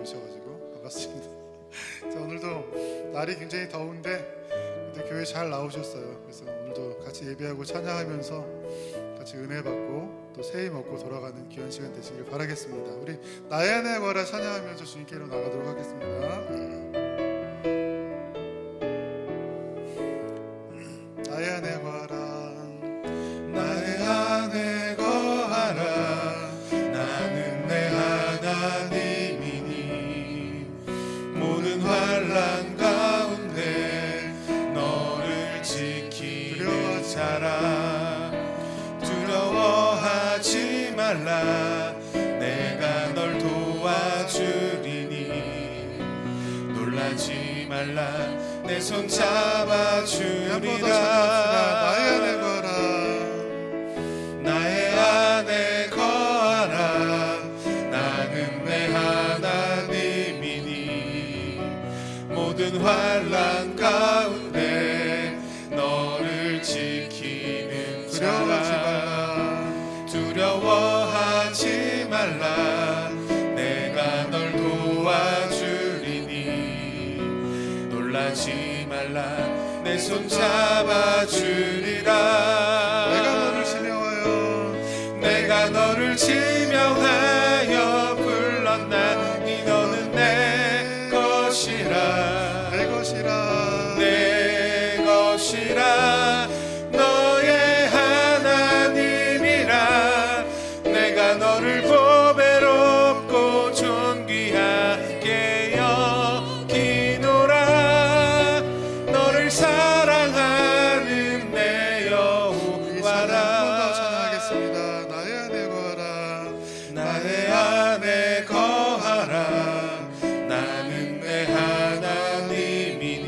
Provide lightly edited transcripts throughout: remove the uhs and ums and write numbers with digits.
오셔가지고 반갑습니다. 자, 오늘도 날이 굉장히 더운데 근데 교회 잘 나오셨어요. 그래서 오늘도 같이 예배하고 찬양하면서 같이 은혜 받고 또 새 힘 얻고 돌아가는 귀한 시간 되시길 바라겠습니다. 우리 나의 안에 거하라 찬양하면서 주님께로 나가도록 하겠습니다. 나의 안에 거하라, 나의 안에 거하라. 나는 내 하나님이니 모든 환난 가운데 너를 지키는 자라. 두려워하지 말라. 내가 널 도와주리니 놀라지 말라. 내 손 잡아주리라. 나의 안에 거하라, 나의 안에 거하라. 나는 내 하나님이니 모든 환난 가운데 너를 지키는 자라. 두려워하지 말라. 내가 널 도와주리니 놀라지 말라. 내 손 잡아주리라. 내가 너를 지명하여, 내가 너를 지명하여 불렀나니 너는 내 것이라. 내 것이라, 내 것이라. 너의 하나님이라. 내가 너를 보배롭고 존귀하게 여기노라. 너를 사랑하는 내 여호와라. 한번더 찬양하겠습니다. 나의 안에 거하라, 나의 안에 거하라. 나는 내 하나님이니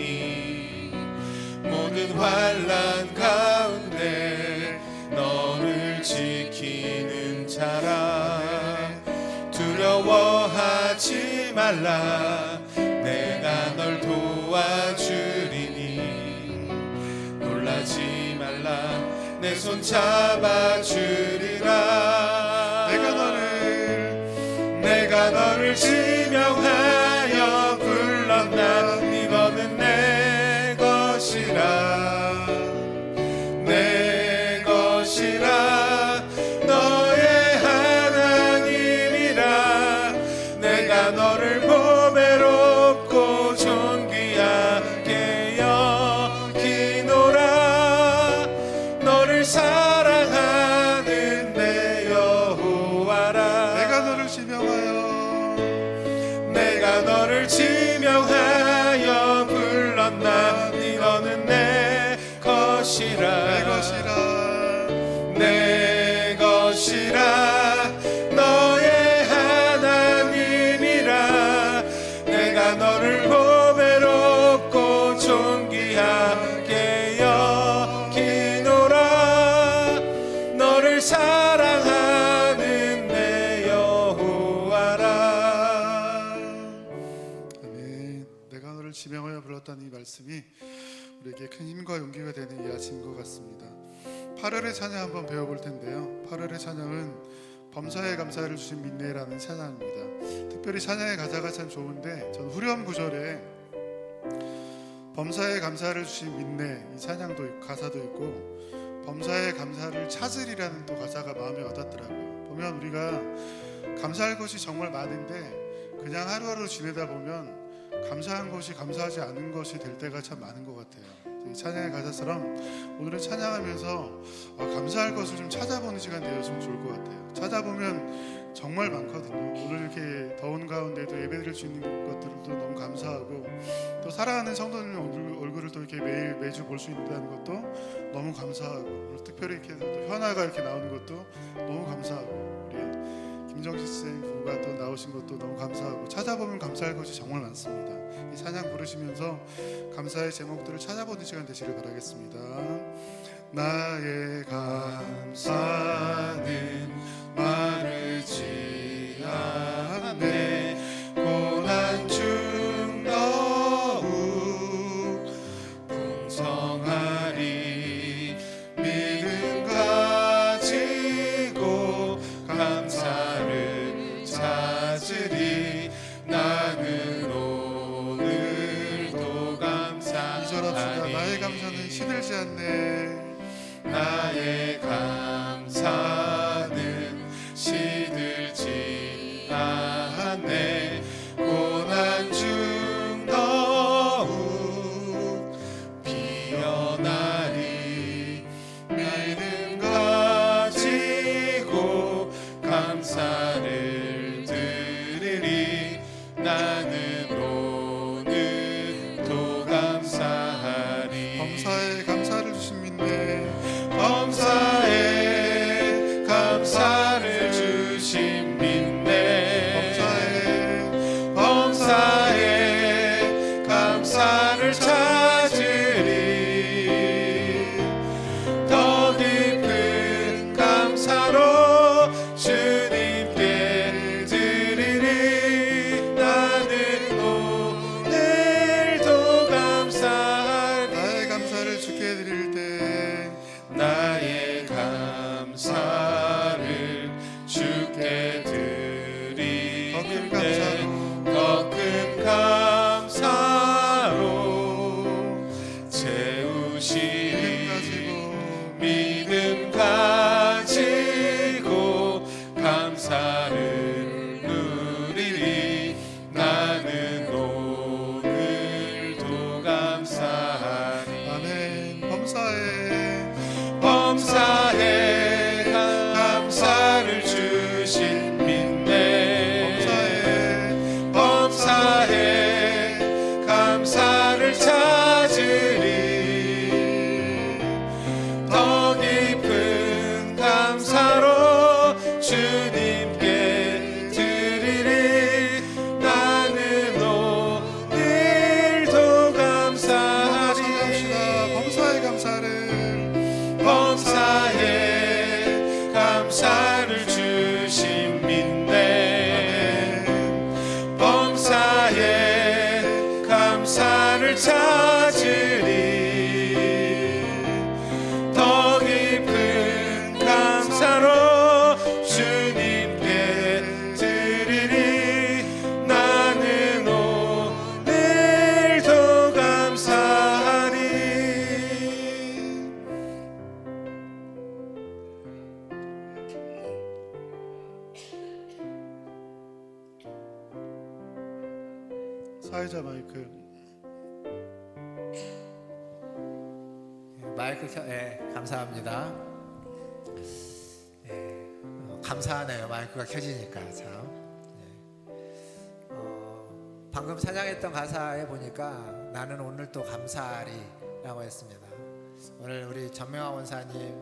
모든 환난 가운데 너를 지키는 자라. 두려워하지 말라. 내가 널 도와주리니 놀라지 말라. 내 손 잡아주리라. 내가 너를 지명하여 불렀나니 너는 내 것이라. 내 것이라. 너의 하나님이라. 내가 너를 보배롭고 존귀하게 여기노라. 너를 사랑하는 내 여호와라. 내가 너를 지명하여, 내가 너를 지명하여 불렀나니 너는 내 것이라. 내 것이라, 내 것이라. 너의 하나님이라. 내가 너를 보배롭고 존귀하게 여기노라. 너를 사랑하는 내 여호와라. 아멘. 내가 너를 지명하여 불렀다는 이 말씀이 우리에게 큰 힘과 용기가 되는 이 아침인 것 같습니다. 8월의 찬양 한번 배워볼 텐데요. 8월의 찬양은 범사에 감사를 주신 민내라는 찬양입니다. 특별히 찬양의 가사가 참 좋은데 전 후렴 구절에 범사에 감사를 주신 민내 이 찬양도 있고, 가사도 있고 범사에 감사를 찾으리라는 또 가사가 마음에 와닿더라고요. 보면 우리가 감사할 것이 정말 많은데 그냥 하루하루 지내다 보면 감사한 것이 감사하지 않은 것이 될 때가 참 많은 것 같아요. 이 찬양의 가사처럼 오늘은 찬양하면서 감사할 것을 좀 찾아보는 시간 되었으면 좋을 것 같아요. 찾아보면 정말 많거든요. 오늘 이렇게 더운 가운데도 예배드릴 수 있는 것들도 너무 감사하고 또 사랑하는 성도님 얼굴을 또 이렇게 매주 볼 수 있다는 것도 너무 감사하고 오늘 특별히 이렇게 또 현아가 이렇게 나오는 것도 너무 감사하고 우리 김정식 쌤 부부가 또 나오신 것도 너무 감사하고 찾아보면 감사할 것이 정말 많습니다. 이 찬양 부르시면서 감사의 제목들을 찾아보는 시간 되시길 바라겠습니다. 나의 감사는 마르지 않네. 고난 중 더욱 풍성하리. 믿음 가지고 감사를 찾으리. 나 나는 오늘도 감사하리. 범사에 감사를 주신 민네 범사에 감사를 주신 민네 범사에 감사를 찾으리. 더 깊은 감사로 주님께 드리리. 나는 오늘도 감사하리. 나의 감사를 주께 드릴 때 나의 감사를 주께 드리리. 더 큰 감사로 더 큰 감사로 채우시리. 믿음 가지고 감사를 누리리. 나는 오늘도 감사하리. 아멘. 범사에 범사에 감사를 주신 민네 범사에 감사를 찾으리. 더 깊은 감사로 주님께 드리리. 나는 오늘도 감사하리. 찬양합시다. 범사의 감사를 범사에 감사를 주신 민네 범사에 감사를 찾으리. 더 깊은 감사로 주님께 드리리. 나는 오늘도 감사하리. 사회자 마이크. 감사합니다. 감사하네요. 마이크가 켜지니까 참. 방금 찬양했던 가사에 보니까 나는 오늘 또 감사하리라고 했습니다. 오늘 우리 전명화 원사님,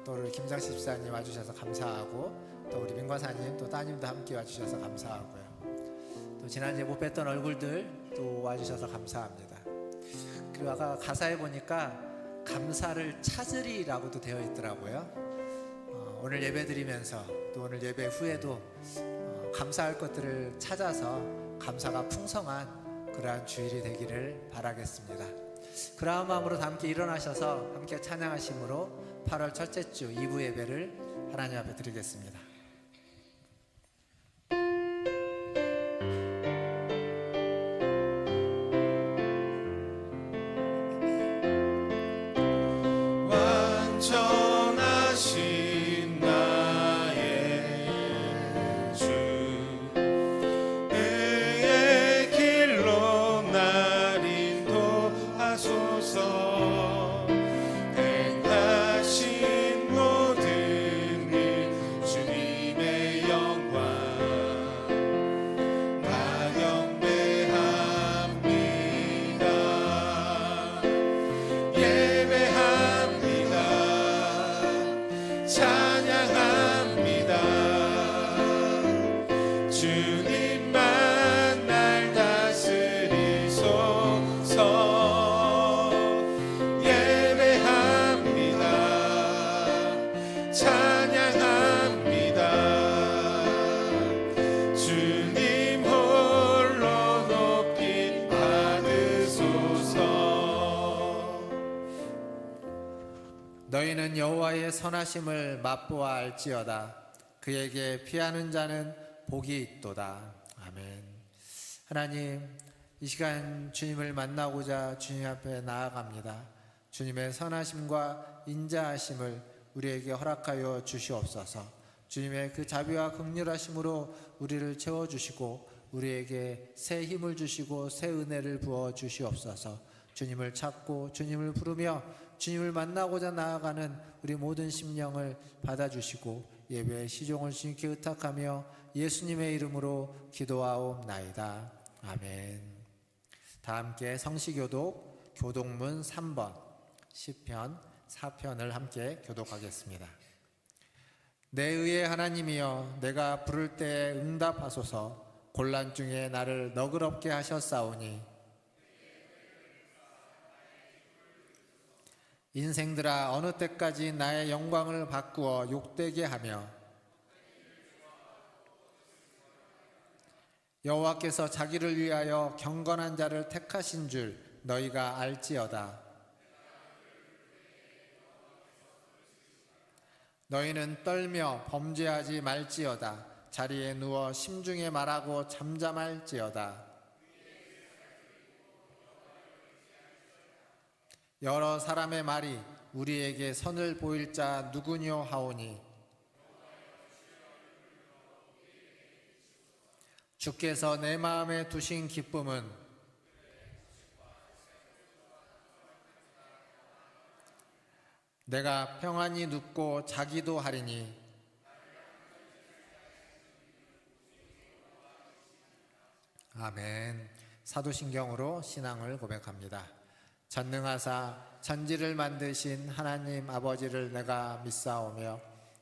또 우리 김장식 집사님 와주셔서 감사하고, 또 우리 민과사님, 또 따님도 함께 와주셔서 감사하고요. 또 지난주에 못 뵀던 얼굴들 또 와주셔서 감사합니다. 그리고 아까 가사에 보니까 감사를 찾으리라고도 되어 있더라고요. 오늘 예배 드리면서 또 오늘 예배 후에도 감사할 것들을 찾아서 감사가 풍성한 그러한 주일이 되기를 바라겠습니다. 그러한 마음으로 다 함께 일어나셔서 함께 찬양하심으로 8월 첫째 주 2부 예배를 하나님 앞에 드리겠습니다. 완전하신 나의 주 의의 길로 날 인도하소서. 행하신 모든 일 주님의 영광 다 경배합니다. 예배합니다. 찬양합니다. 주님만 날 다스리소서. 예배합니다. 찬양합니다. 주님 홀로 높이 받으소서. 너희는 여호와의 선하심을 맛보아 알지어다. 그에게 피하는 자는 복이 있도다. 아멘. 하나님, 이 시간 주님을 만나고자 주님 앞에 나아갑니다. 주님의 선하심과 인자하심을 우리에게 허락하여 주시옵소서. 주님의 그 자비와 긍휼하심으로 우리를 채워주시고 우리에게 새 힘을 주시고 새 은혜를 부어 주시옵소서. 주님을 찾고 주님을 부르며 주님을 만나고자 나아가는 우리 모든 심령을 받아주시고 예배의 시종을 주님께 의탁하며 예수님의 이름으로 기도하옵나이다. 아멘. 다 함께 성시교독 교독문 3번 시편 4편을 함께 교독하겠습니다. 내 의의 하나님이여, 내가 부를 때에 응답하소서. 곤란 중에 나를 너그럽게 하셨사오니 인생들아, 어느 때까지 나의 영광을 바꾸어 욕되게 하며 여호와께서 자기를 위하여 경건한 자를 택하신 줄 너희가 알지어다. 너희는 떨며 범죄하지 말지어다. 자리에 누워 심중에 말하고 잠잠할지어다. 여러 사람의 말이 우리에게 선을 보일 자 누구뇨 하오니 주께서 내 마음에 두신 기쁨은 내가 평안히 눕고 자기도 하리니 아멘. 사도신경으로 신앙을 고백합니다. 전능하사 천지를 만드신 하나님 아버지를 내가 믿사오며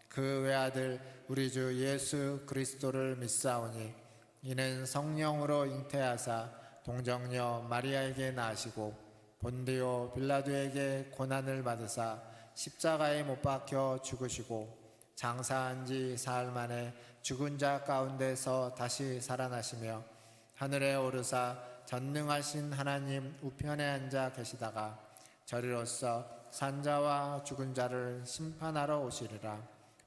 그 외아들 우리 주 예수 그리스도를 믿사오니 이는 성령으로 잉태하사 동정녀 마리아에게 나시고 본디오 빌라도에게 고난을 받으사 십자가에 못 박혀 죽으시고 장사한 지 사흘 만에 죽은 자 가운데서 다시 살아나시며 하늘에 오르사 전능하신 하나님 우편에 앉아 계시다가 저리로서 산자와 죽은 자를 심판하러 오시리라.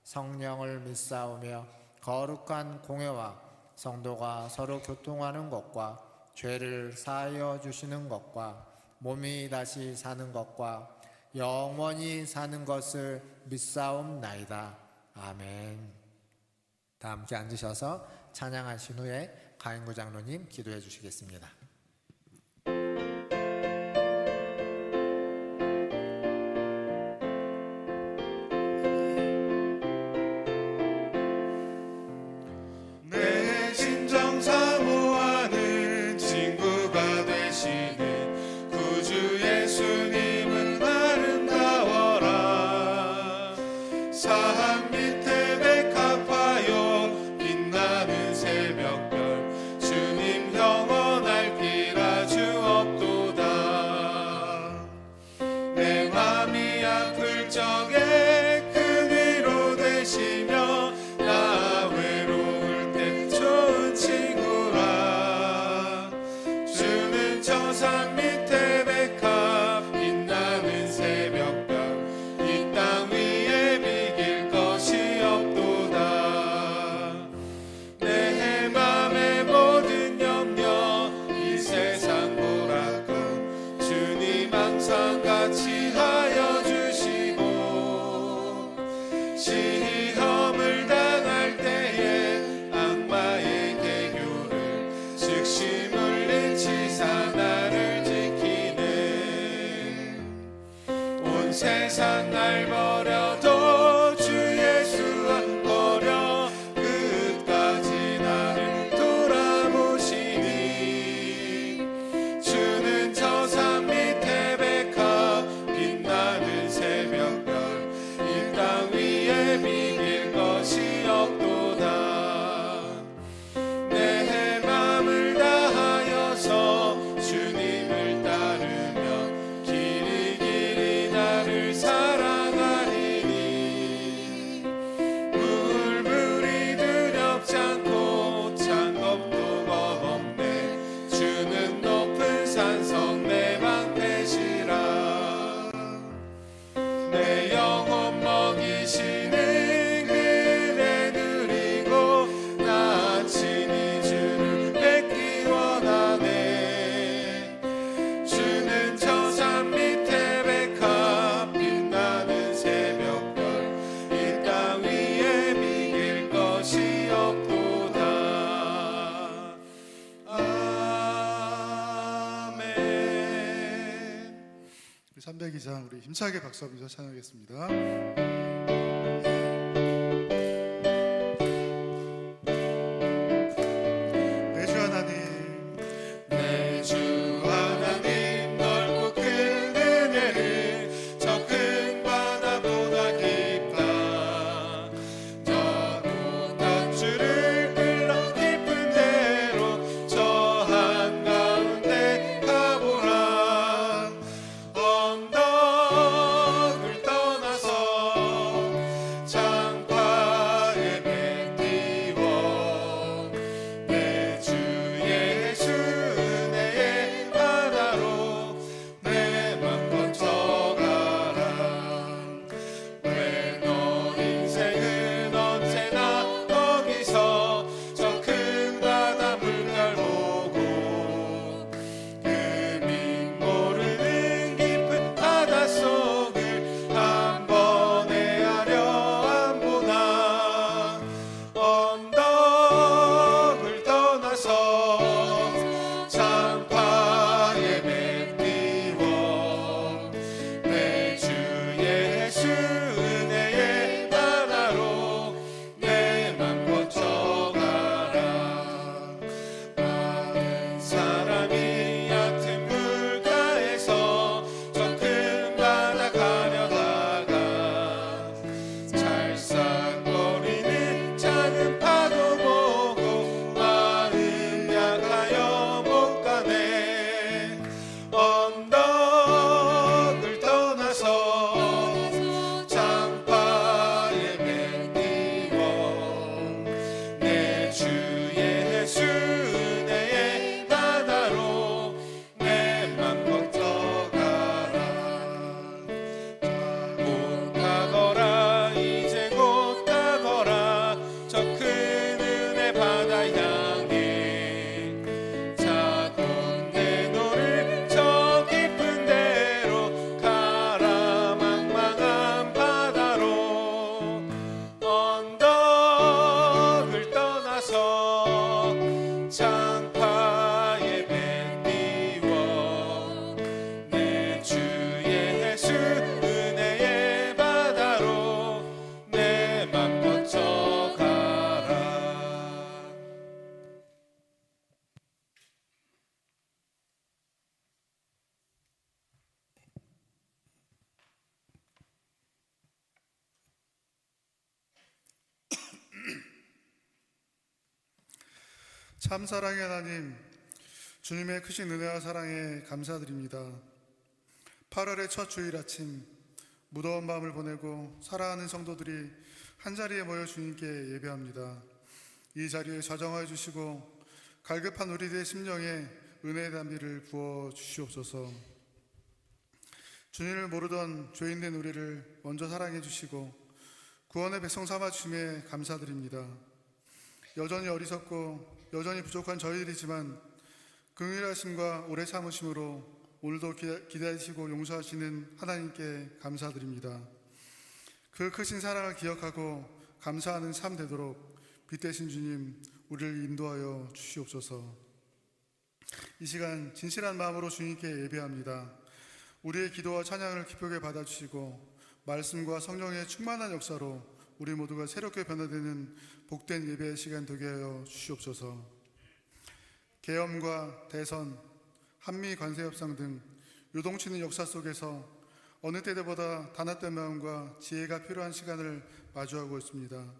성령을 믿사오며 거룩한 공회와 성도가 서로 교통하는 것과 죄를 사하여 주시는 것과 몸이 다시 사는 것과 영원히 사는 것을 믿사옵나이다. 아멘. 다 함께 앉으셔서 찬양하신 후에 가인구 장로님 기도해 주시겠습니다. 내 심정 사모하는 친구가 되시는 구주 예수님은 아름다워라. 사한 밑에 백합화요 빛나는 새벽별 주님 영원할 길 아주 없도다. 내 맘이 아플 적에 큰 위로 되시며 나 외로울 때 좋은 친구라. 주는 저 산 밑에 백합 빛나는 새벽별 이 땅 위에 비길 것이 없도다. 내 맘의 모든 염려 이 세상 보라고 주님 항상 같이 하여 주시고 시험을 당할 때에 악마의 계교를 즉시 물리치사 나를 지키네. 온 세상 날 버려도 주 예수 안 버려 끝까지 나를 돌아보시니 주는 저 산 밑에 백합 빛나는 새벽별 이 땅 위에 비길 것이 없도다. 내 맘을 다하여서 주님을 따르면 길이 길이 나를 사랑하리니 물불이 두렵지 않고 창겁도 겁없네. 주는 높은 산성 내 방패시라. 내 영혼 먹이시는 그대 누리고 나 친히 주를 뵙기 원하네. 주는 저 산 밑에 백합 빛나는 새벽별 이 땅 위에 비길 것이 없도다. 아멘. 302장 우리 힘차게 박수 한번 찬양하겠습니다. 참 사랑의 하나님, 주님의 크신 은혜와 사랑에 감사드립니다. 8월의 첫 주일 아침, 무더운 밤을 보내고 사랑하는 성도들이 한자리에 모여 주님께 예배합니다. 이 자리에 좌정하여 주시고 갈급한 우리들의 심령에 은혜의 담비를 부어 주시옵소서. 주님을 모르던 죄인된 우리를 먼저 사랑해 주시고 구원의 백성 삼아 주심에 감사드립니다. 여전히 어리석고 여전히 부족한 저희들이지만 긍휼하심과 오래 참으심으로 오늘도 기다리시고 용서하시는 하나님께 감사드립니다. 그 크신 사랑을 기억하고 감사하는 삶 되도록 빛되신 주님, 우리를 인도하여 주시옵소서. 이 시간 진실한 마음으로 주님께 예배합니다. 우리의 기도와 찬양을 기쁘게 받아주시고 말씀과 성령의 충만한 역사로 우리 모두가 새롭게 변화되는 복된 예배의 시간 되게 하여 주시옵소서. 계엄과 대선, 한미 관세 협상 등 요동치는 역사 속에서 어느 때보다 단합된 마음과 지혜가 필요한 시간을 마주하고 있습니다.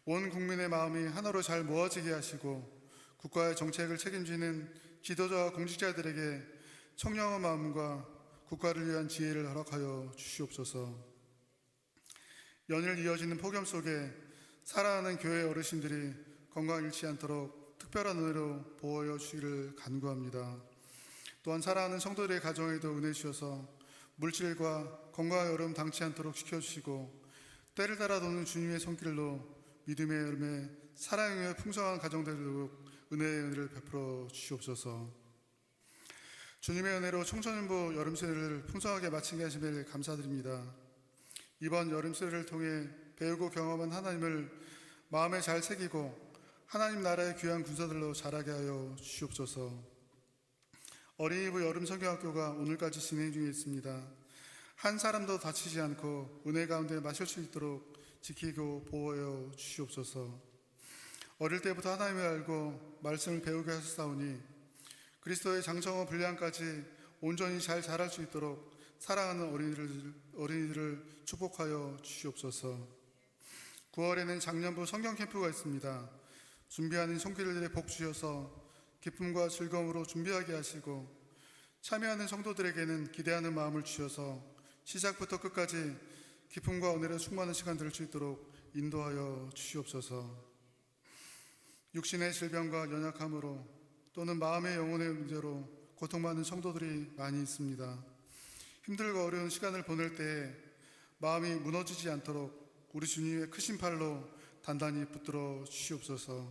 온 국민의 마음이 하나로 잘 모아지게 하시고 국가의 정책을 책임지는 지도자와 공직자들에게 청량한 마음과 국가를 위한 지혜를 허락하여 주시옵소서. 연일 이어지는 폭염 속에 사랑하는 교회 어르신들이 건강 잃지 않도록 특별한 은혜로 보호하여 주시기를 간구합니다. 또한 사랑하는 성도들의 가정에도 은혜 주셔서 물질과 건강의 얼음 당치 않도록 지켜주시고 때를 따라 도는 주님의 손길로 믿음의 열매, 사랑의 풍성한 가정되도록 은혜의 은혜를 베풀어 주시옵소서. 주님의 은혜로 청소년부 여름세를 풍성하게 마치게 하심에 감사드립니다. 이번 여름세를 통해 배우고 경험한 하나님을 마음에 잘 새기고 하나님 나라의 귀한 군사들로 자라게 하여 주시옵소서. 어린이부 여름 성경학교가 오늘까지 진행 중에 있습니다. 한 사람도 다치지 않고 은혜 가운데 마실 수 있도록 지키고 보호하여 주시옵소서. 어릴 때부터 하나님을 알고 말씀을 배우게 하셨사오니 그리스도의 장성과 분량까지 온전히 잘 자랄 수 있도록 사랑하는 어린이들을 축복하여 주시옵소서. 9월에는 작년부 성경 캠프가 있습니다. 준비하는 손길들의 복 주셔서 기쁨과 즐거움으로 준비하게 하시고 참여하는 성도들에게는 기대하는 마음을 주셔서 시작부터 끝까지 기쁨과 은혜로 충만한 시간 될 수 있도록 인도하여 주시옵소서. 육신의 질병과 연약함으로 또는 마음의 영혼의 문제로 고통받는 성도들이 많이 있습니다. 힘들고 어려운 시간을 보낼 때에 마음이 무너지지 않도록 우리 주님의 크신 팔로 단단히 붙들어 주시옵소서.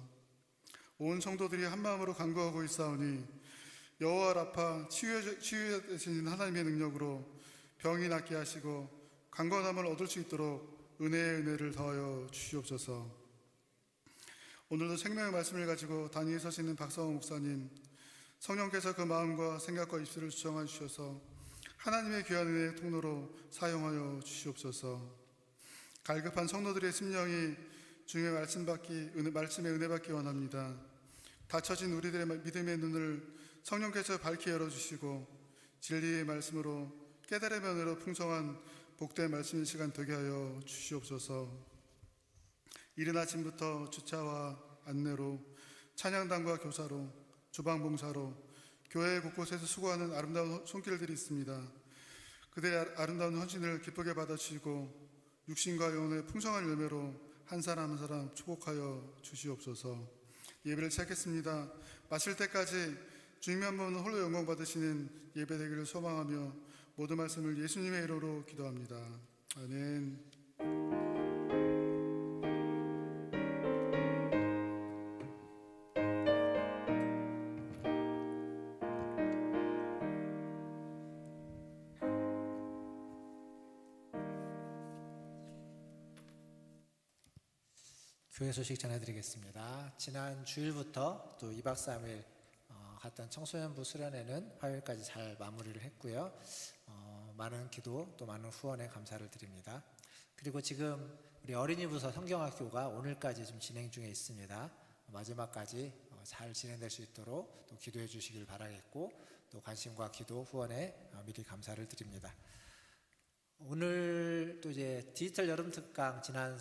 온 성도들이 한 마음으로 간구하고 있사오니 여호와 라파 치유해 되신 하나님의 능력으로 병이 낫게 하시고 강건함을 얻을 수 있도록 은혜의 은혜를 더하여 주시옵소서. 오늘도 생명의 말씀을 가지고 단위에 서시는 박성호 목사님, 성령께서 그 마음과 생각과 입술을 주정하여 주셔서 하나님의 귀한 은혜의 통로로 사용하여 주시옵소서. 갈급한 성도들의 심령이 주님의 말씀의 은혜 받기 원합니다. 닫혀진 우리들의 믿음의 눈을 성령께서 밝히 열어주시고 진리의 말씀으로 깨달음의 은혜로 풍성한 복된 말씀의 시간 되게 하여 주시옵소서. 이른 아침부터 주차와 안내로 찬양단과 교사로 주방봉사로 교회 곳곳에서 수고하는 아름다운 손길들이 있습니다. 그들의 아름다운 헌신을 기쁘게 받아주시고 육신과 영혼의 풍성한 열매로 한 사람 한 사람 축복하여 주시옵소서. 예배를 시작했습니다. 마칠 때까지 주님 한 분 홀로 영광 받으시는 예배 되기를 소망하며 모든 말씀을 예수님의 이름으로 기도합니다. 아멘. 교회 소식 전해드리겠습니다. 지난 주일부터 또 2박 3일 갔던 청소년부 수련회는 화요일까지 잘 마무리를 했고요. 많은 기도 또 많은 후원에 감사를 드립니다. 그리고 지금 우리 어린이부서 성경학교가 오늘까지 좀 진행 중에 있습니다. 마지막까지 잘 진행될 수 있도록 또 기도해 주시길 바라겠고 또 관심과 기도 후원에 미리 감사를 드립니다. 오늘 또 이제 디지털 여름 특강 지난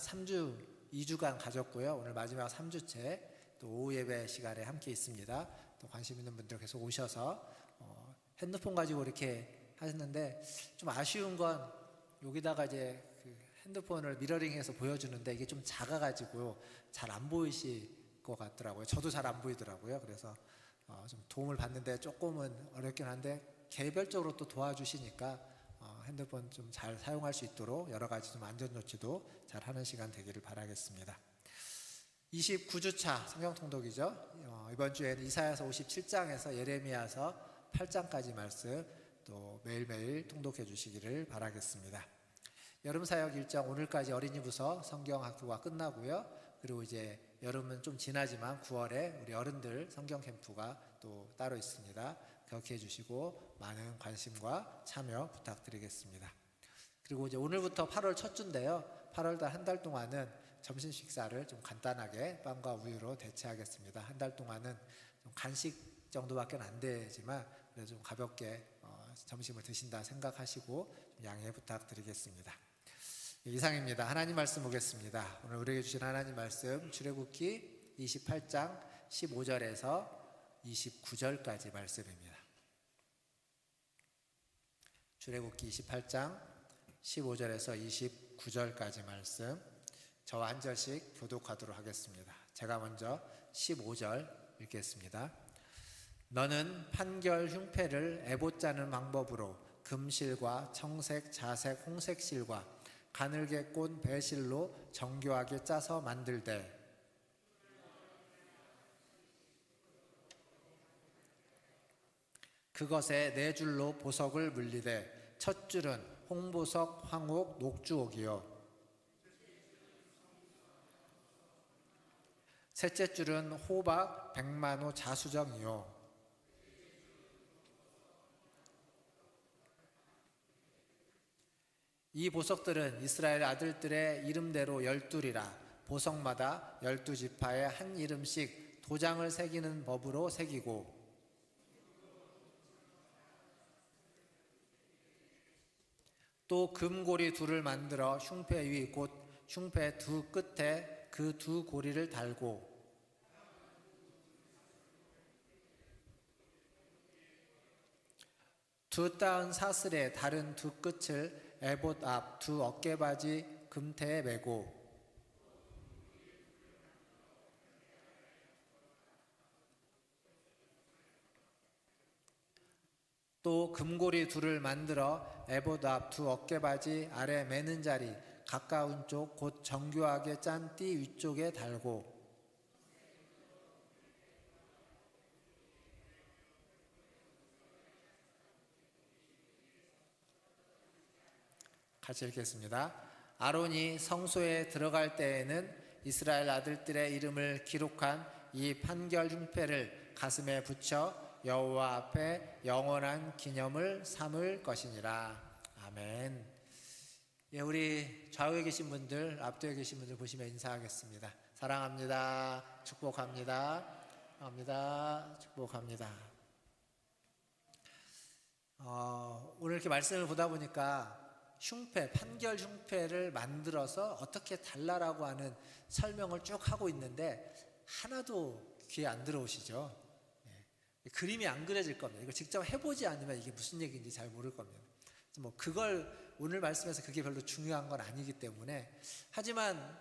2주간 가졌고요. 오늘 마지막 3주째 또 오후 예배 시간에 함께 있습니다. 또 관심 있는 분들 계속 오셔서 핸드폰 가지고 이렇게 하셨는데 좀 아쉬운 건 여기다가 이제 그 핸드폰을 미러링해서 보여주는데 이게 좀 작아가지고 잘 안 보이실 것 같더라고요. 저도 잘 안 보이더라고요. 그래서 좀 도움을 받는데 조금은 어렵긴 한데 개별적으로 또 도와주시니까 핸드폰 좀 잘 사용할 수 있도록 여러 가지 좀 안전조치도 잘 하는 시간 되기를 바라겠습니다. 29주차 성경 통독이죠. 이번 주에는 이사야서 57장에서 예레미야서 8장까지 말씀 또 매일매일 통독해 주시기를 바라겠습니다. 여름 사역 일정 오늘까지 어린이부서 성경 학교가 끝나고요. 그리고 이제 여름은 좀 지나지만 9월에 우리 어른들 성경 캠프가 또 따로 있습니다. 기억해 주시고 많은 관심과 참여 부탁드리겠습니다. 그리고 이제 오늘부터 8월 첫 주인데요. 8월달 한 달 동안은 점심 식사를 좀 간단하게 빵과 우유로 대체하겠습니다. 한 달 동안은 좀 간식 정도밖에 안 되지만 그래도 좀 가볍게 점심을 드신다 생각하시고 좀 양해 부탁드리겠습니다. 이상입니다. 하나님 말씀 보겠습니다. 오늘 우리에게 주신 하나님 말씀 출애굽기 28장 15절에서 29절까지 말씀입니다. 출애굽기 28장 15절에서 29절까지 말씀 저와 한 절씩 교독하도록 하겠습니다. 제가 먼저 15절 읽겠습니다. 너는 판결 흉패를 에봇 짜는 방법으로 금실과 청색, 자색, 홍색 실과 가늘게 꼰 배실로 정교하게 짜서 만들되 그것에 네 줄로 보석을 물리되 첫 줄은 홍보석, 황옥, 녹주옥이요 셋째 줄은 호박, 백만호, 자수정이요 이 보석들은 이스라엘 아들들의 이름대로 12이라 보석마다 12지파에 한 이름씩 도장을 새기는 법으로 새기고 또 금고리 둘을 만들어 흉패 위 곧 흉패 두 끝에 그 두 고리를 달고 두 따은 사슬의 다른 두 끝을 에봇 앞 두 어깨바지 금태에 매고 또 금고리 둘을 만들어 에봇 앞 두 어깨바지 아래 매는 자리 가까운 쪽 곧 정교하게 짠 띠 위쪽에 달고 같이 읽겠습니다. 아론이 성소에 들어갈 때에는 이스라엘 아들들의 이름을 기록한 이 판결 흉패를 가슴에 붙여 여호와 앞에 영원한 기념을 삼을 것이니라. 아멘. 예, 우리 좌우에 계신 분들, 앞뒤에 계신 분들 보시면 인사하겠습니다. 사랑합니다. 축복합니다. 사랑합니다. 축복합니다. 오늘 이렇게 말씀을 보다 보니까 흉패, 판결 흉패를 만들어서 어떻게 달라라고 하는 설명을 쭉 하고 있는데 하나도 귀에 안 들어오시죠? 네. 그림이 안 그려질 겁니다. 이거 직접 해보지 않으면 이게 무슨 얘기인지 잘 모를 겁니다. 뭐 그걸 오늘 말씀에서 그게 별로 중요한 건 아니기 때문에 하지만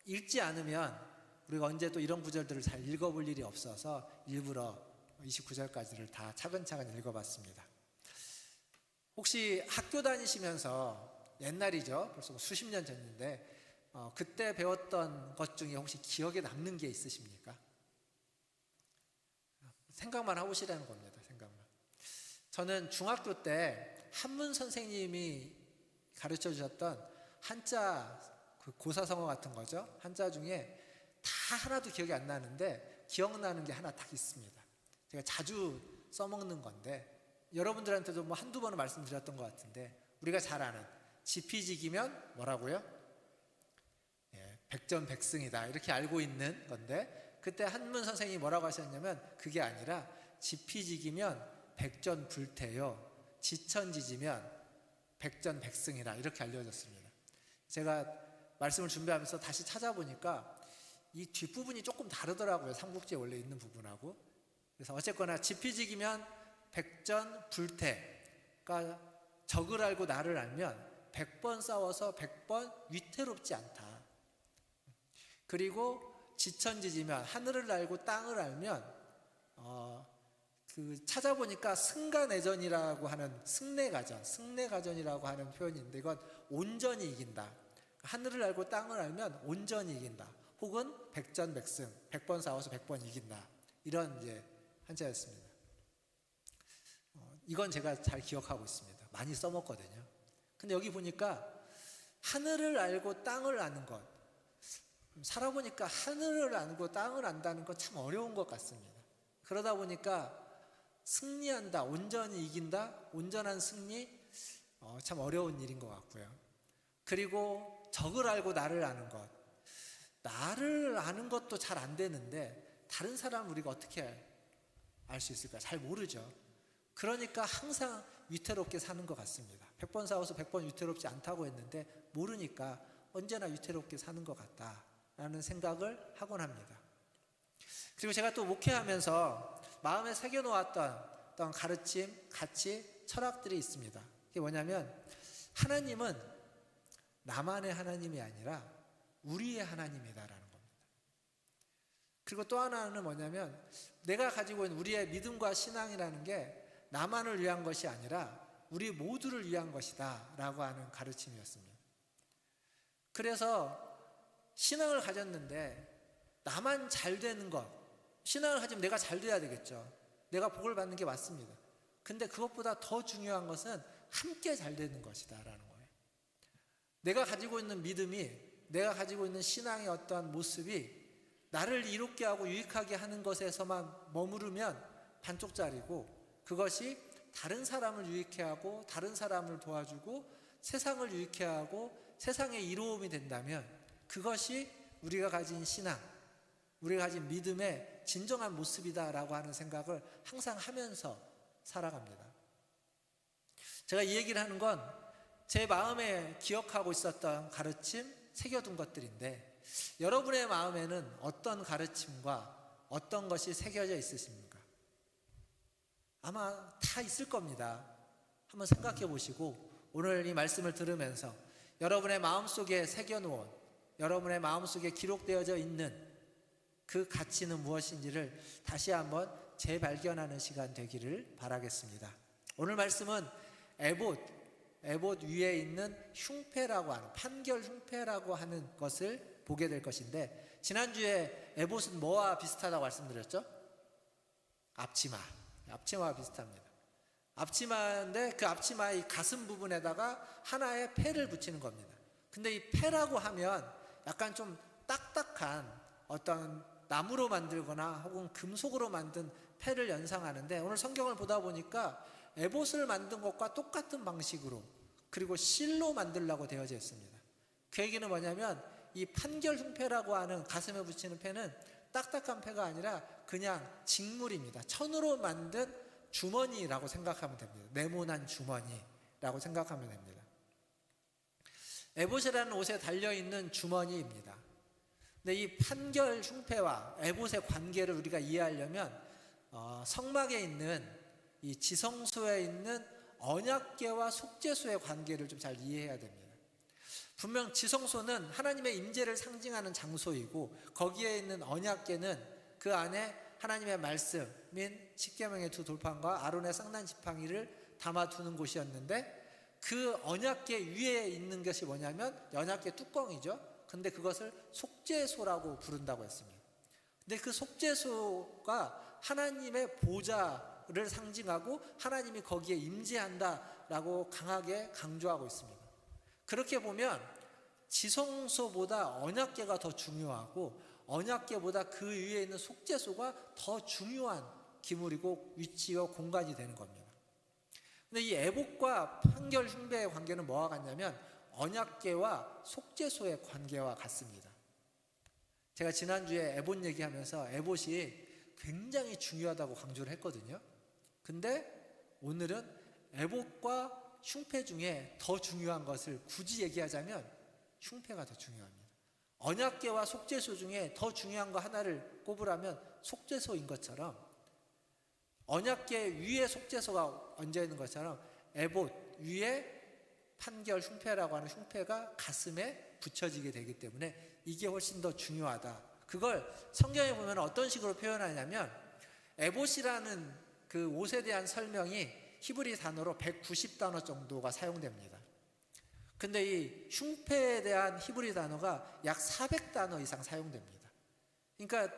읽지 않으면 우리가 언제 또 이런 구절들을 잘 읽어볼 일이 없어서 일부러 29절까지를 다 차근차근 읽어봤습니다. 혹시 학교 다니시면서 옛날이죠. 벌써 수십 년 전인데 그때 배웠던 것 중에 혹시 기억에 남는 게 있으십니까? 생각만 하시라는 겁니다. 생각만. 저는 중학교 때 한문 선생님이 가르쳐 주셨던 한자 그 고사성어 같은 거죠. 한자 중에 다 하나도 기억이 안 나는데 기억나는 게 하나 딱 있습니다. 제가 자주 써먹는 건데 여러분들한테도 뭐 한두 번은 말씀드렸던 것 같은데 우리가 잘 아는 지피지기면 뭐라고요? 예, 백전백승이다 이렇게 알고 있는 건데 그때 한문 선생님이 뭐라고 하셨냐면 그게 아니라 지피지기면 백전불태요 지천지지면 백전백승이라 이렇게 알려졌습니다. 제가 말씀을 준비하면서 다시 찾아보니까 이 뒷부분이 조금 다르더라고요. 삼국지에 원래 있는 부분하고. 그래서 어쨌거나 지피지기면 백전불태. 그러니까 적을 알고 나를 알면 100번 싸워서 100번 위태롭지 않다. 그리고 지천지지면 하늘을 알고 땅을 알면 찾아보니까 승가내전이라고 하는 승내가전이라고 하는 표현인데 이건 온전히 이긴다. 하늘을 알고 땅을 알면 온전히 이긴다. 혹은 백전백승, 100번 싸워서 100번 이긴다. 이런 이제 한자였습니다. 이건 제가 잘 기억하고 있습니다. 많이 써먹거든요. 근데 여기 보니까 하늘을 알고 땅을 아는 것, 살아보니까 하늘을 알고 땅을 안다는 건 참 어려운 것 같습니다. 그러다 보니까 승리한다, 온전히 이긴다, 온전한 승리, 참 어려운 일인 것 같고요. 그리고 적을 알고 나를 아는 것, 나를 아는 것도 잘 안 되는데 다른 사람을 우리가 어떻게 알 수 있을까? 잘 모르죠. 그러니까 항상 위태롭게 사는 것 같습니다. 100번 싸워서 100번 위태롭지 않다고 했는데 모르니까 언제나 위태롭게 사는 것 같다라는 생각을 하곤 합니다. 그리고 제가 또 목회하면서 마음에 새겨놓았던 가르침, 가치, 철학들이 있습니다. 그게 뭐냐면 하나님은 나만의 하나님이 아니라 우리의 하나님이다라는 겁니다. 그리고 또 하나는 뭐냐면 내가 가지고 있는 우리의 믿음과 신앙이라는 게 나만을 위한 것이 아니라 우리 모두를 위한 것이다 라고 하는 가르침이었습니다. 그래서 신앙을 가졌는데 나만 잘 되는 것, 신앙을 가지면 내가 잘 돼야 되겠죠. 내가 복을 받는 게 맞습니다. 근데 그것보다 더 중요한 것은 함께 잘 되는 것이다 라는 거예요. 내가 가지고 있는 믿음이, 내가 가지고 있는 신앙의 어떠한 모습이 나를 이롭게 하고 유익하게 하는 것에서만 머무르면 반쪽짜리고, 그것이 다른 사람을 유익해 하고 다른 사람을 도와주고 세상을 유익해 하고 세상의 이로움이 된다면 그것이 우리가 가진 신앙, 우리가 가진 믿음의 진정한 모습이다라고 하는 생각을 항상 하면서 살아갑니다. 제가 이 얘기를 하는 건 제 마음에 기억하고 있었던 가르침, 새겨둔 것들인데 여러분의 마음에는 어떤 가르침과 어떤 것이 새겨져 있으십니까? 아마 다 있을 겁니다. 한번 생각해 보시고 오늘 이 말씀을 들으면서 여러분의 마음속에 새겨놓은, 여러분의 마음속에 기록되어져 있는 그 가치는 무엇인지를 다시 한번 재발견하는 시간 되기를 바라겠습니다. 오늘 말씀은 에봇 위에 있는 흉패라고 하는, 판결 흉패라고 하는 것을 보게 될 것인데, 지난주에 에봇은 뭐와 비슷하다고 말씀드렸죠? 앞치마와 비슷합니다. 앞치마인데 그 앞치마의 가슴 부분에다가 하나의 패를 붙이는 겁니다. 근데 이 패라고 하면 약간 좀 딱딱한 어떤 나무로 만들거나 혹은 금속으로 만든 패를 연상하는데, 오늘 성경을 보다 보니까 에봇을 만든 것과 똑같은 방식으로, 그리고 실로 만들라고 되어져 있습니다. 그 얘기는 뭐냐면 이 판결 흉패라고 하는 가슴에 붙이는 패는 딱딱한 패가 아니라 그냥 직물입니다. 천으로 만든 주머니라고 생각하면 됩니다. 네모난 주머니라고 생각하면 됩니다. 에봇이라는 옷에 달려있는 주머니입니다. 근데 이 판결 흉패와 에봇의 관계를 우리가 이해하려면 성막에 있는 이 지성소에 있는 언약궤와 속죄소의 관계를 좀 잘 이해해야 됩니다. 분명 지성소는 하나님의 임재를 상징하는 장소이고, 거기에 있는 언약궤는 그 안에 하나님의 말씀인 십계명의 두 돌판과 아론의 쌍난 지팡이를 담아두는 곳이었는데, 그 언약궤 위에 있는 것이 뭐냐면 언약궤 뚜껑이죠. 근데 그것을 속죄소라고 부른다고 했습니다. 근데 그 속죄소가 하나님의 보좌를 상징하고 하나님이 거기에 임재한다라고 강하게 강조하고 있습니다. 그렇게 보면 지성소보다 언약궤가 더 중요하고 언약궤보다 그 위에 있는 속죄소가 더 중요한 기물이고 위치와 공간이 되는 겁니다. 근데 이 에봇과 판결 흉배의 관계는 뭐와 같냐면 언약궤와 속죄소의 관계와 같습니다. 제가 지난주에 에봇 얘기하면서 에봇이 굉장히 중요하다고 강조를 했거든요. 근데 오늘은 에봇과 흉패 중에 더 중요한 것을 굳이 얘기하자면 흉패가 더 중요합니다. 언약궤와 속죄소 중에 더 중요한 거 하나를 꼽으라면 속죄소인 것처럼, 언약궤 위에 속죄소가 얹어 있는 것처럼 에봇 위에 판결 흉패라고 하는 흉패가 가슴에 붙여지게 되기 때문에 이게 훨씬 더 중요하다. 그걸 성경에 보면 어떤 식으로 표현하냐면, 에봇이라는 그 옷에 대한 설명이 히브리 단어로 190단어 정도가 사용됩니다. 근데 이 흉패에 대한 히브리 단어가 약 400단어 이상 사용됩니다. 그러니까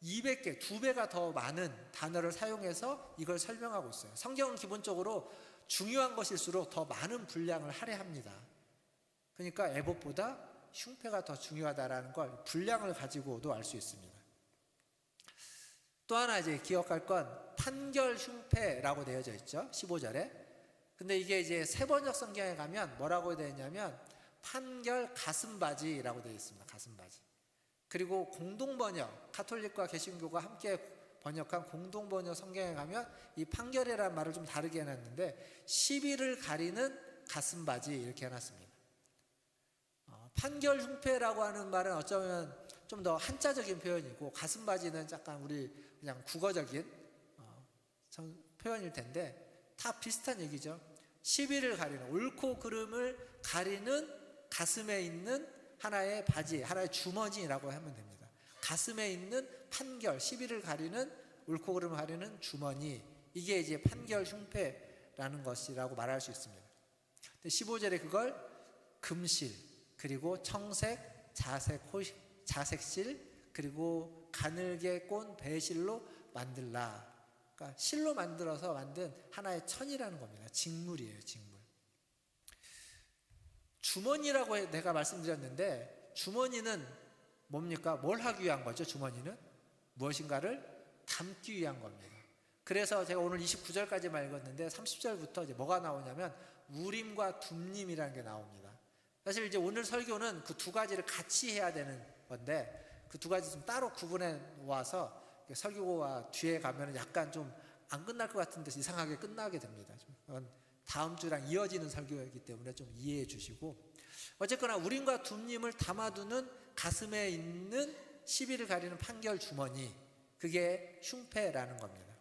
200개, 2배가 더 많은 단어를 사용해서 이걸 설명하고 있어요. 성경은 기본적으로 중요한 것일수록 더 많은 분량을 할애합니다. 그러니까 에봇보다 흉패가 더 중요하다라는 걸 분량을 가지고도 알 수 있습니다. 또 하나 이제 기억할 건 판결 흉패라고 되어져 있죠. 15절에. 근데 이게 이제 세번역 성경에 가면 뭐라고 되어 있냐면 판결 가슴바지라고 되어 있습니다. 가슴바지. 그리고 공동번역, 가톨릭과 개신교가 함께 번역한 공동번역 성경에 가면 이 판결이라는 말을 좀 다르게 해놨는데 시비를 가리는 가슴바지 이렇게 해놨습니다. 판결 흉패라고 하는 말은 어쩌면 좀 더 한자적인 표현이고, 가슴바지는 약간 우리 그냥 국어적인 표현일 텐데 다 비슷한 얘기죠. 시비를 가리는, 옳고 그름을 가리는 가슴에 있는 하나의 바지, 하나의 주머니라고 하면 됩니다. 가슴에 있는 판결, 시비를 가리는, 옳고 그름을 가리는 주머니, 이게 이제 판결 흉패라는 것이라고 말할 수 있습니다. 15절에 그걸 금실, 그리고 청색, 자색실, 그리고 가늘게 꼰 배실로 만들라. 그러니까 실로 만들어서 만든 하나의 천이라는 겁니다. 직물이에요, 직물. 주머니라고 내가 말씀드렸는데, 주머니는 뭡니까? 뭘 하기 위한 거죠? 주머니는 무엇인가를 담기 위한 겁니다. 그래서 제가 오늘 29절까지만 읽었는데 30절부터 이제 뭐가 나오냐면 우림과 둠림이라는 게 나옵니다. 사실 이제 오늘 설교는 그 두 가지를 같이 해야 되는 건데 그 두 가지 좀 따로 구분해 놓아서 설교가 뒤에 가면 약간 좀 안 끝날 것 같은데 이상하게 끝나게 됩니다. 좀 다음 주랑 이어지는 설교이기 때문에 좀 이해해 주시고, 어쨌거나 우림과 둠림을 담아두는 가슴에 있는 시비를 가리는 판결 주머니, 그게 흉패라는 겁니다.